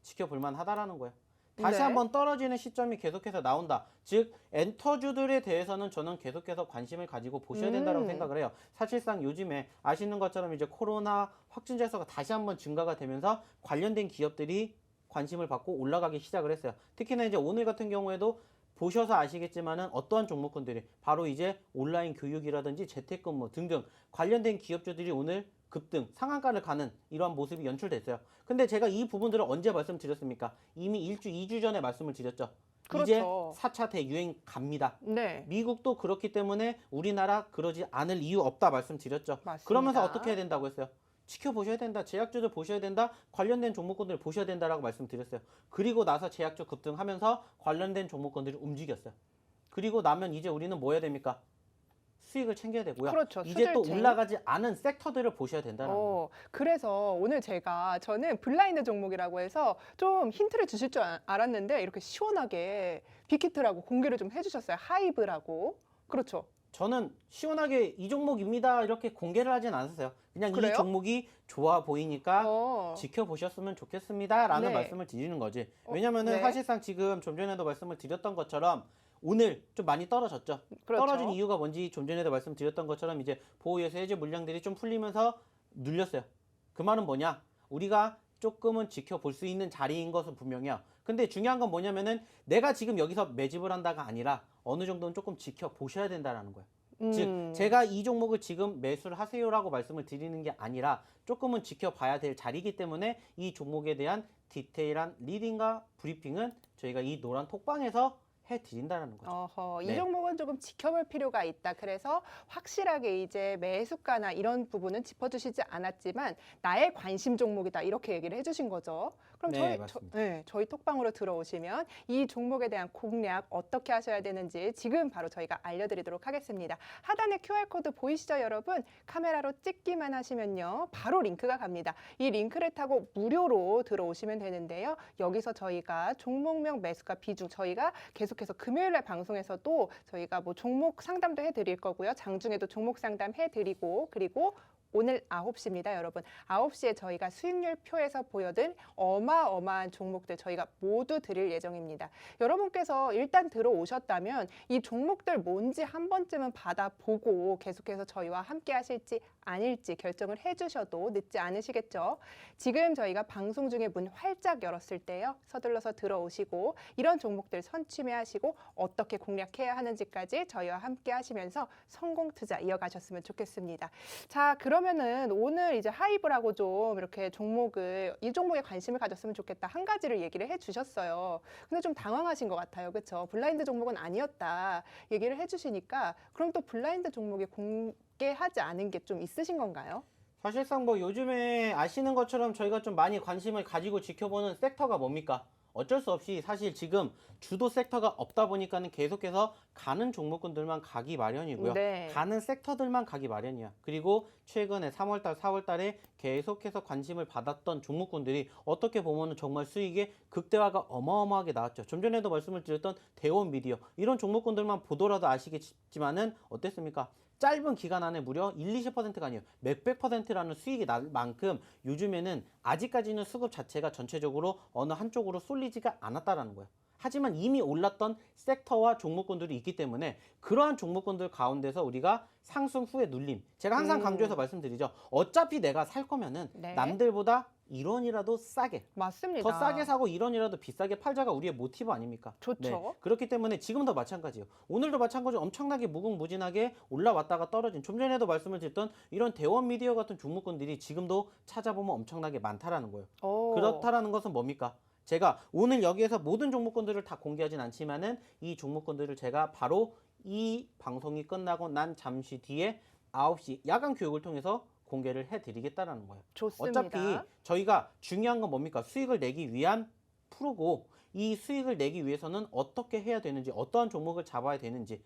지켜볼만 하다라는 거예요. 다시 네. 한번 떨어지는 시점이 계속해서 나온다. 즉 엔터주들에 대해서는 저는 계속해서 관심을 가지고 보셔야 된다고 생각을 해요. 사실상 요즘에 아시는 것처럼 이제 코로나 확진자 수가 다시 한번 증가가 되면서 관련된 기업들이 관심을 받고 올라가기 시작을 했어요. 특히나 이제 오늘 같은 경우에도 보셔서 아시겠지만은 어떠한 종목군들이 바로 이제 온라인 교육이라든지 재택근무 등등 관련된 기업주들이 오늘 급등, 상한가를 가는 이러한 모습이 연출됐어요. 근데 제가 이 부분들을 언제 말씀드렸습니까? 이미 1주, 2주 전에 말씀을 드렸죠. 그렇죠. 이제 4차 대유행 갑니다. 네. 미국도 그렇기 때문에 우리나라 그러지 않을 이유 없다 말씀드렸죠. 맞습니다. 그러면서 어떻게 해야 된다고 했어요? 지켜보셔야 된다. 제약주들 보셔야 된다. 관련된 종목군들 보셔야 된다라고 말씀드렸어요. 그리고 나서 제약주 급등하면서 관련된 종목군들이 움직였어요. 그리고 나면 이제 우리는 뭐 해야 됩니까? 수익을 챙겨야 되고요. 그렇죠. 이제 또 수절쟁이. 올라가지 않은 섹터들을 보셔야 된다는 거예요. 그래서 오늘 저는 블라인드 종목이라고 해서 좀 힌트를 주실 줄 알았는데 이렇게 시원하게 빅히트라고 공개를 좀 해주셨어요. 하이브라고. 그렇죠. 저는 시원하게 이 종목입니다 이렇게 공개를 하진 않았어요. 그냥 그래요? 이 종목이 좋아 보이니까 어. 지켜보셨으면 좋겠습니다라는 네. 말씀을 드리는 거지. 왜냐면은 네. 사실상 지금 좀 전에도 말씀을 드렸던 것처럼 오늘 좀 많이 떨어졌죠. 그렇죠. 떨어진 이유가 뭔지 좀 전에도 말씀드렸던 것처럼 이제 보호예수 해제 물량들이 좀 풀리면서 눌렸어요. 그 말은 뭐냐? 우리가 조금은 지켜볼 수 있는 자리인 것은 분명해요. 근데 중요한 건 뭐냐면은 내가 지금 여기서 매집을 한다가 아니라 어느 정도는 조금 지켜보셔야 된다는 거예요. 즉 제가 이 종목을 지금 매수를 하세요라고 말씀을 드리는 게 아니라 조금은 지켜봐야 될 자리이기 때문에 이 종목에 대한 디테일한 리딩과 브리핑은 저희가 이 노란 톡방에서 해드린다는 거죠. 어허, 네. 이 종목은 조금 지켜볼 필요가 있다. 그래서 확실하게 이제 매수가나 이런 부분은 짚어주시지 않았지만 나의 관심 종목이다. 이렇게 얘기를 해주신 거죠. 그럼 네, 맞습니다. 저희 톡방으로 들어오시면 이 종목에 대한 공략 어떻게 하셔야 되는지 지금 바로 저희가 알려드리도록 하겠습니다. 하단에 QR코드 보이시죠, 여러분? 카메라로 찍기만 하시면요. 바로 링크가 갑니다. 이 링크를 타고 무료로 들어오시면 되는데요. 여기서 저희가 종목명 매수가 비중 저희가 계속해서 금요일날 방송에서도 저희가 뭐 종목 상담도 해드릴 거고요. 장중에도 종목 상담 해드리고 그리고 오늘 9시입니다, 여러분. 9시에 저희가 수익률 표에서 보여드린 어마어마한 종목들 저희가 모두 드릴 예정입니다. 여러분께서 일단 들어오셨다면 이 종목들 뭔지 한 번쯤은 받아보고 계속해서 저희와 함께 하실지 아닐지 결정을 해주셔도 늦지 않으시겠죠. 지금 저희가 방송 중에 문 활짝 열었을 때요. 서둘러서 들어오시고 이런 종목들 선취매하시고 어떻게 공략해야 하는지까지 저희와 함께 하시면서 성공 투자 이어가셨으면 좋겠습니다. 자, 그러면은 오늘 이제 하이브라고 좀 이렇게 이 종목에 관심을 가졌으면 좋겠다. 한 가지를 얘기를 해주셨어요. 근데 좀 당황하신 것 같아요. 그렇죠? 블라인드 종목은 아니었다 얘기를 해주시니까 그럼 또 블라인드 종목에 공개하지 않은 게 좀 있으신 건가요? 사실상 뭐 요즘에 아시는 것처럼 저희가 좀 많이 관심을 가지고 지켜보는 섹터가 뭡니까? 어쩔 수 없이 사실 지금 주도 섹터가 없다 보니까는 계속해서 가는 종목군들만 가기 마련이고요. 네. 가는 섹터들만 가기 마련이야. 그리고 최근에 3월달, 4월달에 계속해서 관심을 받았던 종목군들이 어떻게 보면은 정말 수익의 극대화가 어마어마하게 나왔죠. 좀 전에도 말씀을 드렸던 대원 미디어 이런 종목군들만 보더라도 아시겠지만은 어땠습니까? 짧은 기간 안에 무려 20%가 아니에요. 몇백 %라는 수익이 날 만큼 요즘에는 아직까지는 수급 자체가 전체적으로 어느 한쪽으로 쏠리지가 않았다라는 거예요. 하지만 이미 올랐던 섹터와 종목군들이 있기 때문에 그러한 종목군들 가운데서 우리가 상승 후에 눌림. 제가 항상 강조해서 말씀드리죠. 어차피 내가 살 거면은 네. 남들보다 1원이라도 싸게 맞습니다. 더 싸게 사고 1원이라도 비싸게 팔자가 우리의 모티브 아닙니까? 좋죠. 네, 그렇기 때문에 지금도 마찬가지예요. 오늘도 마찬가지로 엄청나게 무궁무진하게 올라왔다가 떨어진 좀 전에도 말씀을 드렸던 이런 대원 미디어 같은 종목군들이 지금도 찾아보면 엄청나게 많다라는 거예요. 오. 그렇다라는 것은 뭡니까? 제가 오늘 여기에서 모든 종목군들을 다 공개하진 않지만은 이 종목군들을 제가 바로 이 방송이 끝나고 난 잠시 뒤에 9시 야간 교육을 통해서 공개를 해드리겠다라는 거예요. 좋습니다. 어차피 저희가 중요한 건 뭡니까? 수익을 내기 위한 프로고 이 수익을 내기 위해서는 어떻게 해야 되는지 어떠한 종목을 잡아야 되는지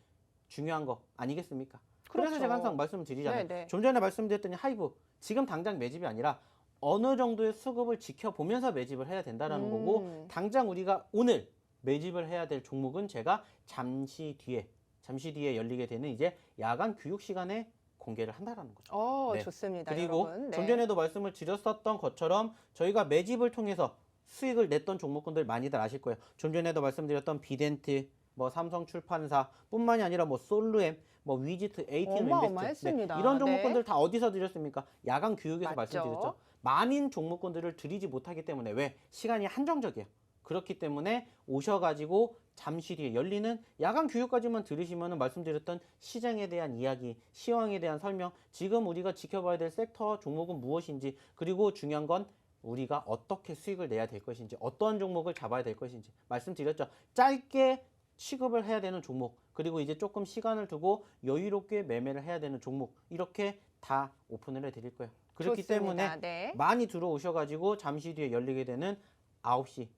중요한 거 아니겠습니까? 그래서 그렇죠. 제가 항상 말씀을 드리잖아요. 네네. 좀 전에 말씀드렸더니 하이브 지금 당장 매집이 아니라 어느 정도의 수급을 지켜보면서 매집을 해야 된다라는 거고 당장 우리가 오늘 매집을 해야 될 종목은 제가 잠시 뒤에 열리게 되는 이제 야간 교육 시간에 공개를 한다라는 거죠. 네. 좋습니다. 그리고 여러분. 네. 좀 전에도 말씀을 드렸었던 것처럼 저희가 매집을 통해서 수익을 냈던 종목군들 많이들 아실 거예요. 좀 전에도 말씀드렸던 비덴트, 뭐 삼성출판사 뿐만이 아니라 뭐 솔루엠, 뭐 위지트, 에이티엠 인베스트 어마어마했습니다. 이런 종목군들 네. 다 어디서 드렸습니까? 야간 교육에서 맞죠. 말씀드렸죠. 많은 종목군들을 드리지 못하기 때문에 왜? 시간이 한정적이에요. 그렇기 때문에 오셔가지고 잠시 뒤에 열리는 야간 교육까지만 들으시면 말씀드렸던 시장에 대한 이야기, 시황에 대한 설명, 지금 우리가 지켜봐야 될 섹터 종목은 무엇인지, 그리고 중요한 건 우리가 어떻게 수익을 내야 될 것인지, 어떠한 종목을 잡아야 될 것인지 말씀드렸죠. 짧게 취급을 해야 되는 종목, 그리고 이제 조금 시간을 두고 여유롭게 매매를 해야 되는 종목, 이렇게 다 오픈을 해드릴 거예요. 그렇기 좋습니다. 때문에 네. 많이 들어오셔가지고 잠시 뒤에 열리게 되는 9시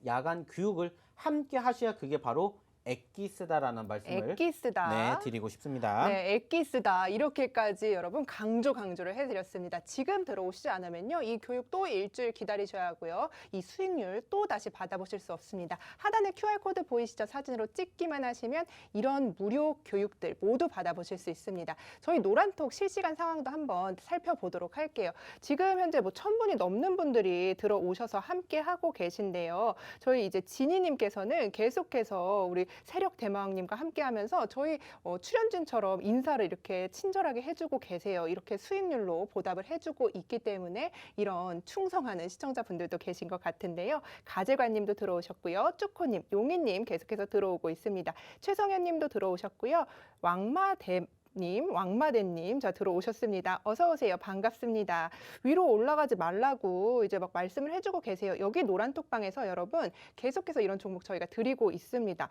야간 교육을 함께 하셔야 그게 바로 엑기스다라는 말씀을 엑기스다. 네, 드리고 싶습니다. 네, 엑기스다. 이렇게까지 여러분 강조를 해드렸습니다. 지금 들어오시지 않으면요. 이 교육 또 일주일 기다리셔야 하고요. 이 수익률 또 다시 받아보실 수 없습니다. 하단에 QR코드 보이시죠? 사진으로 찍기만 하시면 이런 무료 교육들 모두 받아보실 수 있습니다. 저희 노란톡 실시간 상황도 한번 살펴보도록 할게요. 지금 현재 뭐 1000분이 넘는 분들이 들어오셔서 함께 하고 계신데요. 저희 이제 진희님께서는 계속해서 우리 세력 대마왕님과 함께하면서 저희 출연진처럼 인사를 이렇게 친절하게 해주고 계세요. 이렇게 수익률로 보답을 해주고 있기 때문에 이런 충성하는 시청자분들도 계신 것 같은데요. 가재관님도 들어오셨고요. 쭈코님, 용희님 계속해서 들어오고 있습니다. 최성현님도 들어오셨고요. 왕마대님, 자 들어오셨습니다. 어서 오세요. 반갑습니다. 위로 올라가지 말라고 이제 막 말씀을 해주고 계세요. 여기 노란톡방에서 여러분 계속해서 이런 종목 저희가 드리고 있습니다.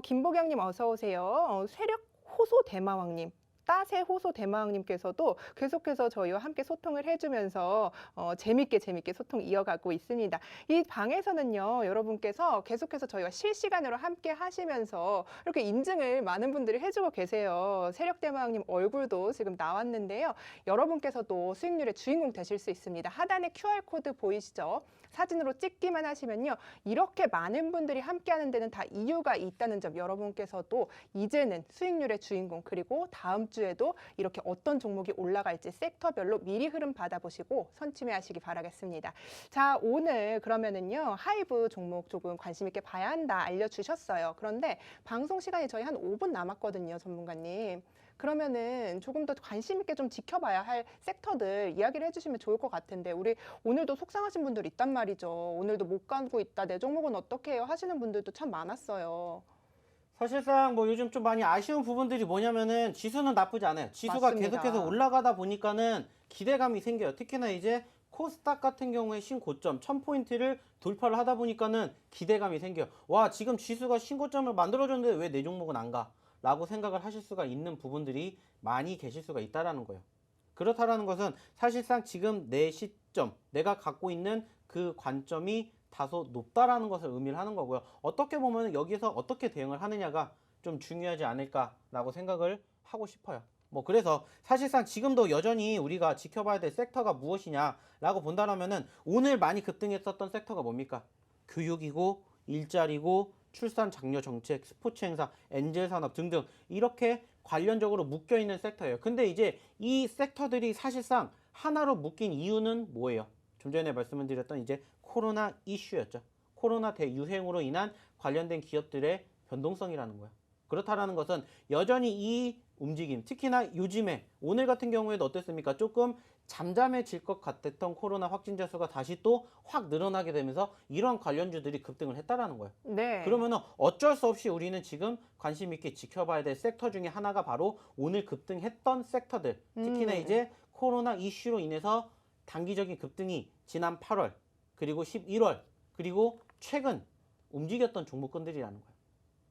김보경님 어서 오세요. 세력 호소 대마왕님. 따세 호소 대마왕님께서도 계속해서 저희와 함께 소통을 해주면서 재밌게 소통 이어가고 있습니다. 이 방에서는요, 여러분께서 계속해서 저희와 실시간으로 함께 하시면서 이렇게 인증을 많은 분들이 해주고 계세요. 세력 대마왕님 얼굴도 지금 나왔는데요. 여러분께서도 수익률의 주인공 되실 수 있습니다. 하단에 QR코드 보이시죠? 사진으로 찍기만 하시면요. 이렇게 많은 분들이 함께하는 데는 다 이유가 있다는 점 여러분께서도 이제는 수익률의 주인공 그리고 다음 주에도 이렇게 어떤 종목이 올라갈지 섹터별로 미리 흐름 받아보시고 선취매하시기 바라겠습니다. 자, 오늘 그러면은요. 하이브 종목 조금 관심 있게 봐야 한다 알려주셨어요. 그런데 방송 시간이 저희 한 5분 남았거든요. 전문가님. 그러면은 조금 더 관심 있게 좀 지켜봐야 할 섹터들 이야기를 해주시면 좋을 것 같은데 우리 오늘도 속상하신 분들 있단 말이죠. 오늘도 못 가고 있다. 내 종목은 어떻게 해요? 하시는 분들도 참 많았어요. 사실상 뭐 요즘 좀 많이 아쉬운 부분들이 뭐냐면은 지수는 나쁘지 않아요. 지수가 맞습니다. 계속해서 올라가다 보니까는 기대감이 생겨요. 특히나 이제 코스닥 같은 경우에 신고점 1000포인트를 돌파를 하다 보니까는 기대감이 생겨요. 와, 지금 지수가 신고점을 만들어줬는데 왜 내 종목은 안 가? 라고 생각을 하실 수가 있는 부분들이 많이 계실 수가 있다라는 거예요. 그렇다라는 것은 사실상 지금 내 시점, 내가 갖고 있는 그 관점이 다소 높다라는 것을 의미를 하는 거고요. 어떻게 보면 여기서 어떻게 대응을 하느냐가 좀 중요하지 않을까라고 생각을 하고 싶어요. 뭐 그래서 사실상 지금도 여전히 우리가 지켜봐야 될 섹터가 무엇이냐라고 본다면은 오늘 많이 급등했었던 섹터가 뭡니까? 교육이고 일자리고 출산 장려 정책, 스포츠 행사, 엔젤 산업 등등 이렇게 관련적으로 묶여 있는 섹터예요. 근데 이제 이 섹터들이 사실상 하나로 묶인 이유는 뭐예요? 좀 전에 말씀을 드렸던 이제 코로나 이슈였죠. 코로나 대유행으로 인한 관련된 기업들의 변동성이라는 거예요. 그렇다라는 것은 여전히 이 움직임, 특히나 요즘에 오늘 같은 경우에도 어땠습니까? 조금 잠잠해질 것 같았던 코로나 확진자 수가 다시 또 확 늘어나게 되면서 이런 관련주들이 급등을 했다라는 거예요. 네. 그러면은 어쩔 수 없이 우리는 지금 관심 있게 지켜봐야 될 섹터 중에 하나가 바로 오늘 급등했던 섹터들. 특히나 이제 코로나 이슈로 인해서 단기적인 급등이 지난 8월, 그리고 11월, 그리고 최근 움직였던 종목군들이라는 거예요.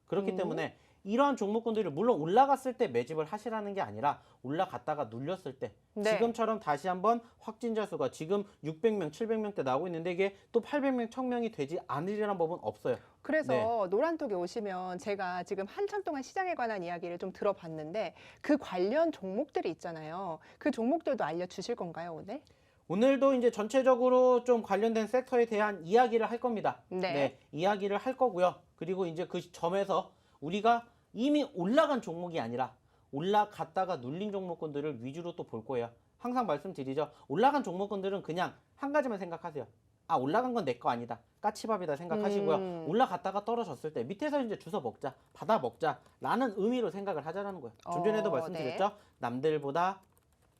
그렇기 때문에 이러한 종목군들을 물론 올라갔을 때 매집을 하시라는 게 아니라 올라갔다가 눌렸을 때 네. 지금처럼 다시 한번 확진자 수가 지금 600명, 700명대 나오고 있는데 이게 또 800명, 1000명이 되지 않으리라는 법은 없어요. 그래서 네. 노란톡에 오시면 제가 지금 한참 동안 시장에 관한 이야기를 좀 들어봤는데 그 관련 종목들이 있잖아요. 그 종목들도 알려주실 건가요, 오늘? 오늘도 이제 전체적으로 좀 관련된 섹터에 대한 이야기를 할 겁니다. 네. 이야기를 할 거고요. 그리고 이제 그 점에서 우리가 이미 올라간 종목이 아니라 올라갔다가 눌린 종목군들을 위주로 또 볼 거예요. 항상 말씀드리죠. 올라간 종목군들은 그냥 한 가지만 생각하세요. 아, 올라간 건 내 거 아니다. 까치밥이다 생각하시고요. 올라갔다가 떨어졌을 때 밑에서 이제 주워 먹자, 받아 먹자 라는 의미로 생각을 하자라는 거예요. 좀 전에도 말씀드렸죠. 남들보다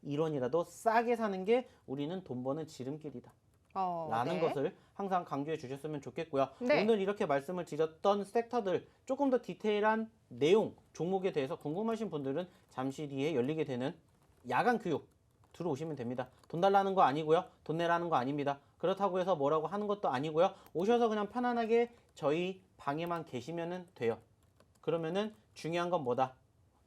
1원이라도 싸게 사는 게 우리는 돈 버는 지름길이다. 라는 네. 것을 항상 강조해 주셨으면 좋겠고요. 네. 오늘 이렇게 말씀을 드렸던 섹터들 조금 더 디테일한 내용, 종목에 대해서 궁금하신 분들은 잠시 뒤에 열리게 되는 야간 교육 들어오시면 됩니다. 돈 달라는 거 아니고요. 돈 내라는 거 아닙니다. 그렇다고 해서 뭐라고 하는 것도 아니고요. 오셔서 그냥 편안하게 저희 방에만 계시면 돼요. 그러면은 중요한 건 뭐다?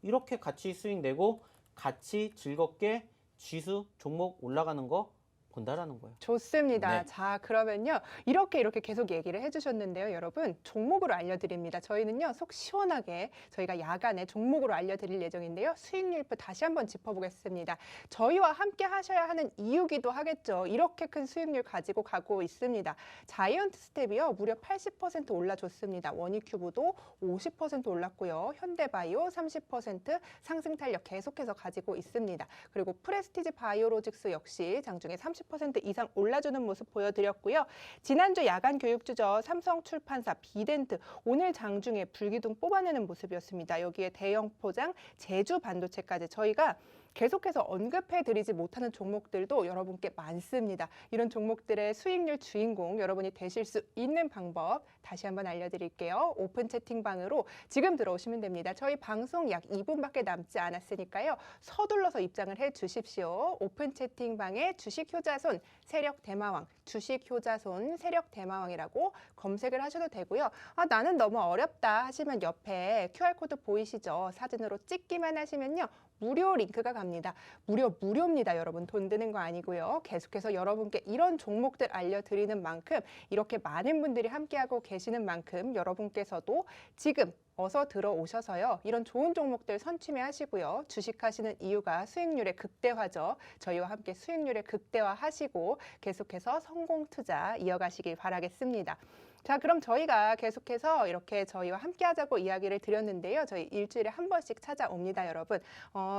이렇게 같이 수익 내고 같이 즐겁게 지수 종목 올라가는 거 본다라는 거예요. 좋습니다. 네. 자, 그러면요. 이렇게 계속 얘기를 해주셨는데요. 여러분, 종목으로 알려드립니다. 저희는요, 속 시원하게 저희가 야간에 종목으로 알려드릴 예정인데요. 수익률표 다시 한번 짚어보겠습니다. 저희와 함께 하셔야 하는 이유기도 하겠죠. 이렇게 큰 수익률 가지고 가고 있습니다. 자이언트 스텝이요, 무려 80% 올라줬습니다. 원익큐브도 50% 올랐고요. 현대바이오 30% 상승 탄력 계속해서 가지고 있습니다. 그리고 프레스티지 바이오로직스 역시 장중에 30% 이상 올라주는 모습 보여드렸고요. 지난주 야간 교육주죠. 삼성출판사, 비덴트 오늘 장중에 불기둥 뽑아내는 모습이었습니다. 여기에 대형 포장, 제주 반도체까지 저희가 계속해서 언급해드리지 못하는 종목들도 여러분께 많습니다. 이런 종목들의 수익률 주인공 여러분이 되실 수 있는 방법 다시 한번 알려드릴게요. 오픈 채팅방으로 지금 들어오시면 됩니다. 저희 방송 약 2분밖에 남지 않았으니까요. 서둘러서 입장을 해주십시오. 오픈 채팅방에 주식효자손 세력대마왕, 주식효자손 세력대마왕이라고 검색을 하셔도 되고요. 아, 나는 너무 어렵다 하시면 옆에 QR코드 보이시죠? 사진으로 찍기만 하시면요. 무료 링크가 갑니다. 무료입니다, 여러분. 돈 드는 거 아니고요. 계속해서 여러분께 이런 종목들 알려드리는 만큼 이렇게 많은 분들이 함께하고 계시는 만큼 여러분께서도 지금 어서 들어오셔서요. 이런 좋은 종목들 선취매하시고요. 주식하시는 이유가 수익률의 극대화죠. 저희와 함께 수익률의 극대화하시고 계속해서 성공 투자 이어가시길 바라겠습니다. 자, 그럼 저희가 계속해서 이렇게 저희와 함께 하자고 이야기를 드렸는데요. 저희 일주일에 한 번씩 찾아옵니다, 여러분.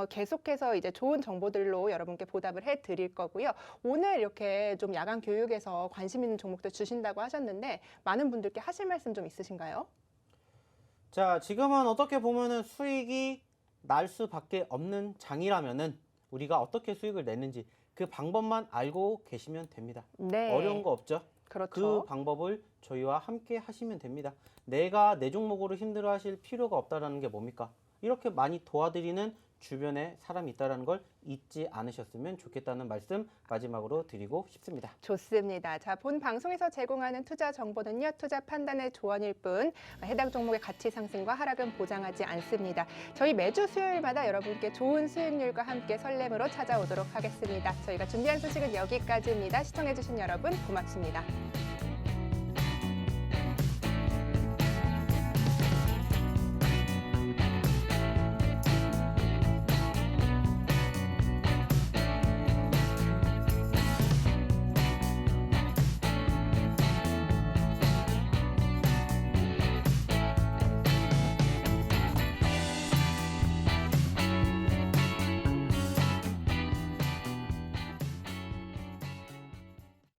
계속해서 이제 좋은 정보들로 여러분께 보답을 해 드릴 거고요. 오늘 이렇게 좀 야간 교육에서 관심 있는 종목들 주신다고 하셨는데 많은 분들께 하실 말씀 좀 있으신가요? 자, 지금은 어떻게 보면은 수익이 날 수밖에 없는 장이라면은 우리가 어떻게 수익을 내는지 그 방법만 알고 계시면 됩니다. 네. 어려운 거 없죠? 그렇죠. 그 방법을 저희와 함께 하시면 됩니다. 내가 내 종목으로 힘들어하실 필요가 없다라는 게 뭡니까? 이렇게 많이 도와드리는 주변에 사람이 있다는 걸 잊지 않으셨으면 좋겠다는 말씀 마지막으로 드리고 싶습니다. 좋습니다. 자, 본 방송에서 제공하는 투자 정보는요, 투자 판단의 조언일 뿐 해당 종목의 가치 상승과 하락은 보장하지 않습니다. 저희 매주 수요일마다 여러분께 좋은 수익률과 함께 설렘으로 찾아오도록 하겠습니다. 저희가 준비한 소식은 여기까지입니다. 시청해주신 여러분 고맙습니다.